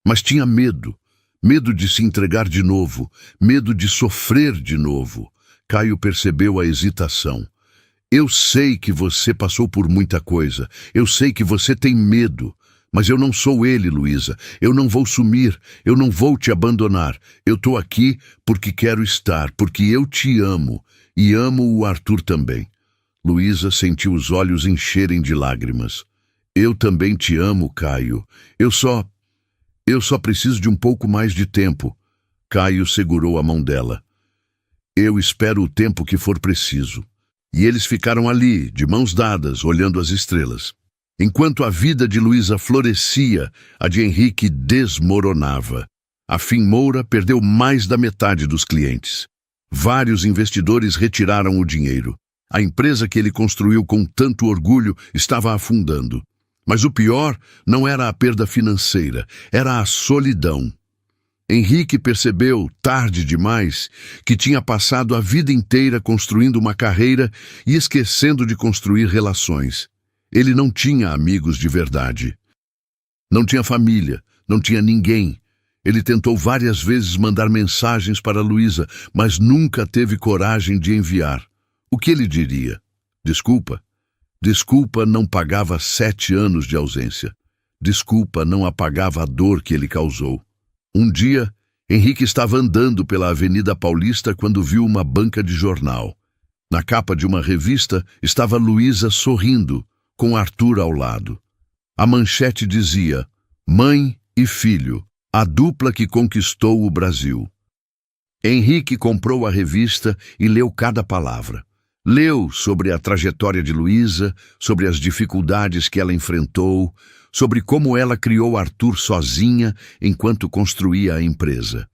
Mas tinha medo. Medo de se entregar de novo, medo de sofrer de novo. Caio percebeu a hesitação. Eu sei que você passou por muita coisa. Eu sei que você tem medo. Mas eu não sou ele, Luísa. Eu não vou sumir. Eu não vou te abandonar. Eu tô aqui porque quero estar, porque eu te amo. E amo o Arthur também. Luísa sentiu os olhos encherem de lágrimas. Eu também te amo, Caio. Eu só preciso de um pouco mais de tempo. Caio segurou a mão dela. Eu espero o tempo que for preciso. E eles ficaram ali, de mãos dadas, olhando as estrelas. Enquanto a vida de Luísa florescia, a de Henrique desmoronava. A Fim Moura perdeu mais da metade dos clientes. Vários investidores retiraram o dinheiro. A empresa que ele construiu com tanto orgulho estava afundando. Mas o pior não era a perda financeira, era a solidão. Henrique percebeu, tarde demais, que tinha passado a vida inteira construindo uma carreira e esquecendo de construir relações. Ele não tinha amigos de verdade. Não tinha família, não tinha ninguém. Ele tentou várias vezes mandar mensagens para Luísa, mas nunca teve coragem de enviar. O que ele diria? Desculpa. Desculpa não pagava 7 anos de ausência. Desculpa não apagava a dor que ele causou. Um dia, Henrique estava andando pela Avenida Paulista quando viu uma banca de jornal. Na capa de uma revista estava Luísa sorrindo, com Arthur ao lado. A manchete dizia: Mãe e filho, a dupla que conquistou o Brasil. Henrique comprou a revista e leu cada palavra. Leu sobre a trajetória de Luísa, sobre as dificuldades que ela enfrentou, sobre como ela criou Arthur sozinha enquanto construía a empresa.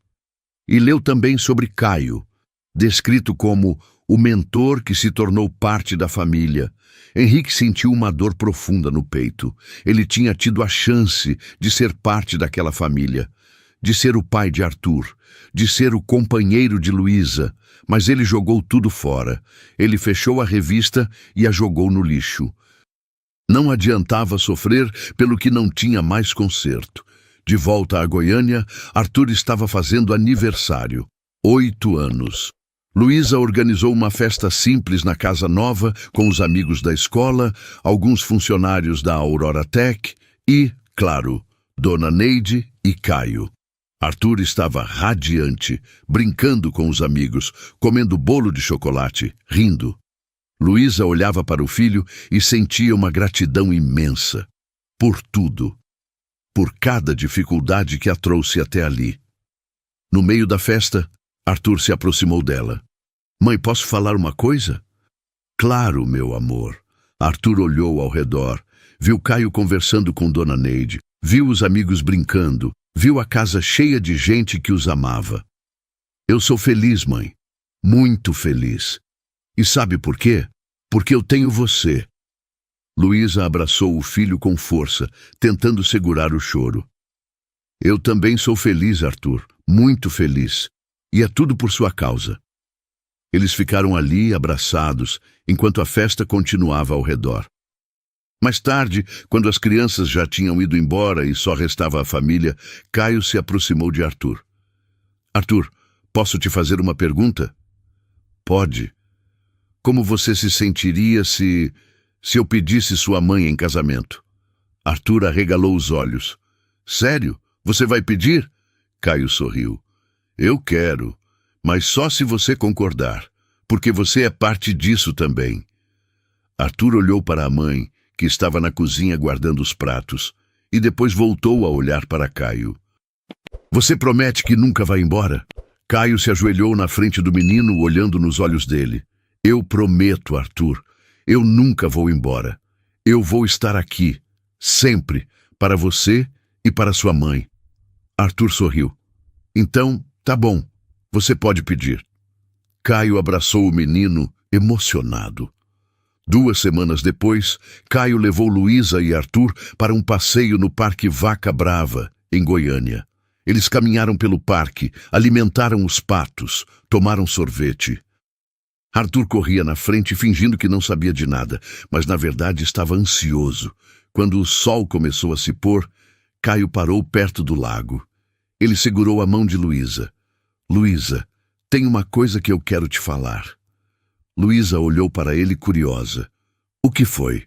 E leu também sobre Caio, descrito como o mentor que se tornou parte da família. Henrique sentiu uma dor profunda no peito. Ele tinha tido a chance de ser parte daquela família, de ser o pai de Arthur, de ser o companheiro de Luísa, mas ele jogou tudo fora. Ele fechou a revista e a jogou no lixo. Não adiantava sofrer pelo que não tinha mais conserto. De volta a Goiânia, Arthur estava fazendo aniversário. 8 anos. Luísa organizou uma festa simples na casa nova, com os amigos da escola, alguns funcionários da Aurora Tech e, claro, Dona Neide e Caio. Arthur estava radiante, brincando com os amigos, comendo bolo de chocolate, rindo. Luísa olhava para o filho e sentia uma gratidão imensa. Por tudo. Por cada dificuldade que a trouxe até ali. No meio da festa, Arthur se aproximou dela. Mãe, posso falar uma coisa? Claro, meu amor. Arthur olhou ao redor, viu Caio conversando com Dona Neide, viu os amigos brincando, viu a casa cheia de gente que os amava. Eu sou feliz, mãe. Muito feliz. E sabe por quê? Porque eu tenho você. Luísa abraçou o filho com força, tentando segurar o choro. Eu também sou feliz, Arthur. Muito feliz. E é tudo por sua causa. Eles ficaram ali, abraçados, enquanto a festa continuava ao redor. Mais tarde, quando as crianças já tinham ido embora e só restava a família, Caio se aproximou de Arthur. Arthur, posso te fazer uma pergunta? Pode. Como você se sentiria se eu pedisse sua mãe em casamento? Arthur arregalou os olhos. Sério? Você vai pedir? Caio sorriu. Eu quero, mas só se você concordar, porque você é parte disso também. Arthur olhou para a mãe, que estava na cozinha guardando os pratos, e depois voltou a olhar para Caio. Você promete que nunca vai embora? Caio se ajoelhou na frente do menino, olhando nos olhos dele. Eu prometo, Arthur. Eu nunca vou embora. Eu vou estar aqui, sempre, para você e para sua mãe. Arthur sorriu. Então, tá bom. Você pode pedir. Caio abraçou o menino, emocionado. 2 semanas depois, Caio levou Luísa e Arthur para um passeio no Parque Vaca Brava, em Goiânia. Eles caminharam pelo parque, alimentaram os patos, tomaram sorvete. Arthur corria na frente fingindo que não sabia de nada, mas na verdade estava ansioso. Quando o sol começou a se pôr, Caio parou perto do lago. Ele segurou a mão de Luísa. Luísa, tem uma coisa que eu quero te falar. Luísa olhou para ele curiosa. O que foi?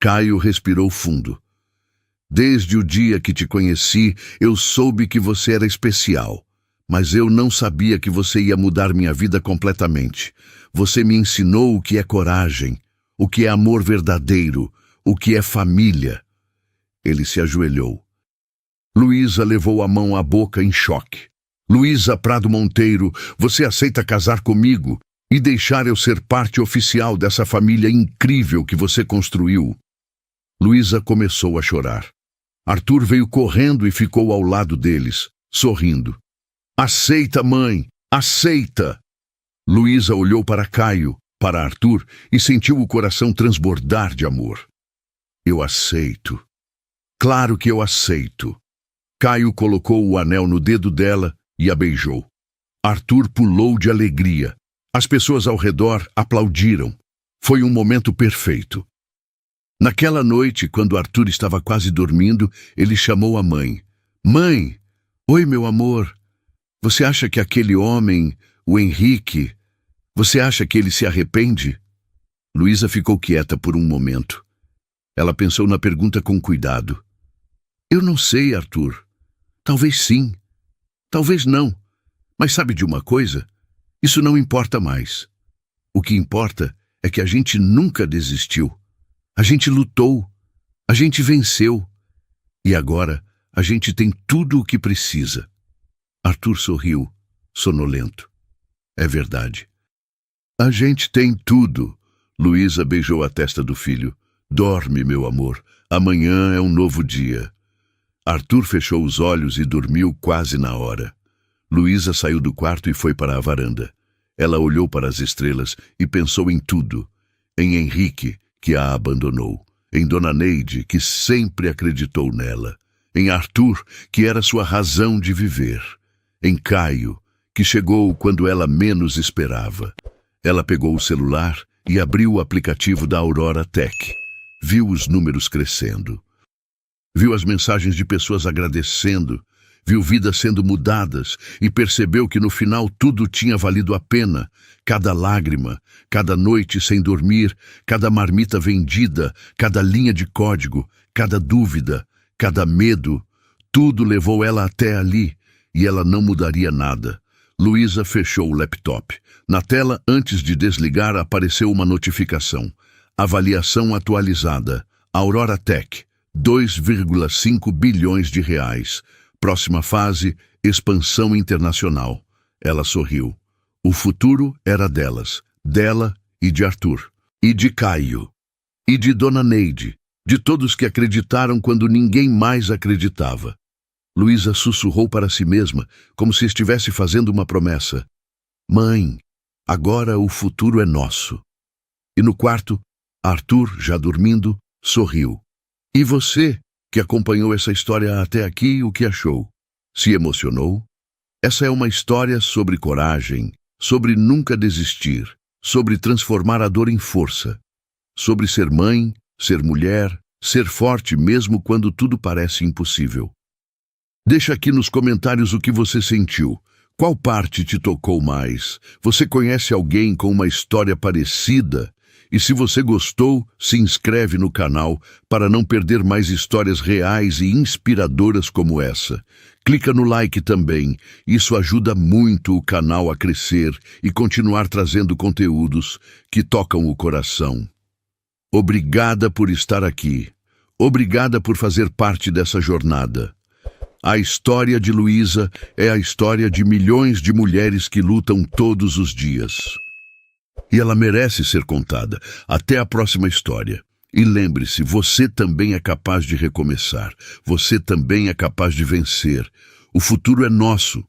Caio respirou fundo. Desde o dia que te conheci, eu soube que você era especial. Mas eu não sabia que você ia mudar minha vida completamente. Você me ensinou o que é coragem, o que é amor verdadeiro, o que é família. Ele se ajoelhou. Luísa levou a mão à boca em choque. Luísa Prado Monteiro, você aceita casar comigo e deixar eu ser parte oficial dessa família incrível que você construiu? Luísa começou a chorar. Arthur veio correndo e ficou ao lado deles, sorrindo. Aceita, mãe! Aceita! Luísa olhou para Caio, para Arthur, e sentiu o coração transbordar de amor. Eu aceito. Claro que eu aceito. Caio colocou o anel no dedo dela e a beijou. Arthur pulou de alegria. As pessoas ao redor aplaudiram. Foi um momento perfeito. Naquela noite, quando Arthur estava quase dormindo, ele chamou a mãe. Mãe! Oi, meu amor! Você acha que aquele homem, o Henrique, você acha que ele se arrepende? Luísa ficou quieta por um momento. Ela pensou na pergunta com cuidado. Eu não sei, Arthur. Talvez sim. Talvez não. Mas sabe de uma coisa? Isso não importa mais. O que importa é que a gente nunca desistiu. A gente lutou. A gente venceu. E agora a gente tem tudo o que precisa. Arthur sorriu, sonolento. É verdade. A gente tem tudo. Luísa beijou a testa do filho. Dorme, meu amor. Amanhã é um novo dia. Arthur fechou os olhos e dormiu quase na hora. Luísa saiu do quarto e foi para a varanda. Ela olhou para as estrelas e pensou em tudo. Em Henrique, que a abandonou. Em Dona Neide, que sempre acreditou nela. Em Arthur, que era sua razão de viver. Em Caio, que chegou quando ela menos esperava. Ela pegou o celular e abriu o aplicativo da Aurora Tech. Viu os números crescendo. Viu as mensagens de pessoas agradecendo. Viu vidas sendo mudadas e percebeu que no final tudo tinha valido a pena. Cada lágrima, cada noite sem dormir, cada marmita vendida, cada linha de código, cada dúvida, cada medo, tudo levou ela até ali e ela não mudaria nada. Luísa fechou o laptop. Na tela, antes de desligar, apareceu uma notificação. Avaliação atualizada. Aurora Tech, 2,5 bilhões de reais. Próxima fase, expansão internacional. Ela sorriu. O futuro era delas, dela e de Arthur. E de Caio. E de Dona Neide. De todos que acreditaram quando ninguém mais acreditava. Luísa sussurrou para si mesma, como se estivesse fazendo uma promessa. Mãe, agora o futuro é nosso. E no quarto, Arthur, já dormindo, sorriu. E você, que acompanhou essa história até aqui, o que achou? Se emocionou? Essa é uma história sobre coragem, sobre nunca desistir, sobre transformar a dor em força, sobre ser mãe, ser mulher, ser forte mesmo quando tudo parece impossível. Deixa aqui nos comentários o que você sentiu. Qual parte te tocou mais? Você conhece alguém com uma história parecida? E se você gostou, se inscreve no canal para não perder mais histórias reais e inspiradoras como essa. Clica no like também, isso ajuda muito o canal a crescer e continuar trazendo conteúdos que tocam o coração. Obrigada por estar aqui. Obrigada por fazer parte dessa jornada. A história de Luísa é a história de milhões de mulheres que lutam todos os dias. E ela merece ser contada. Até a próxima história. E lembre-se, você também é capaz de recomeçar. Você também é capaz de vencer. O futuro é nosso.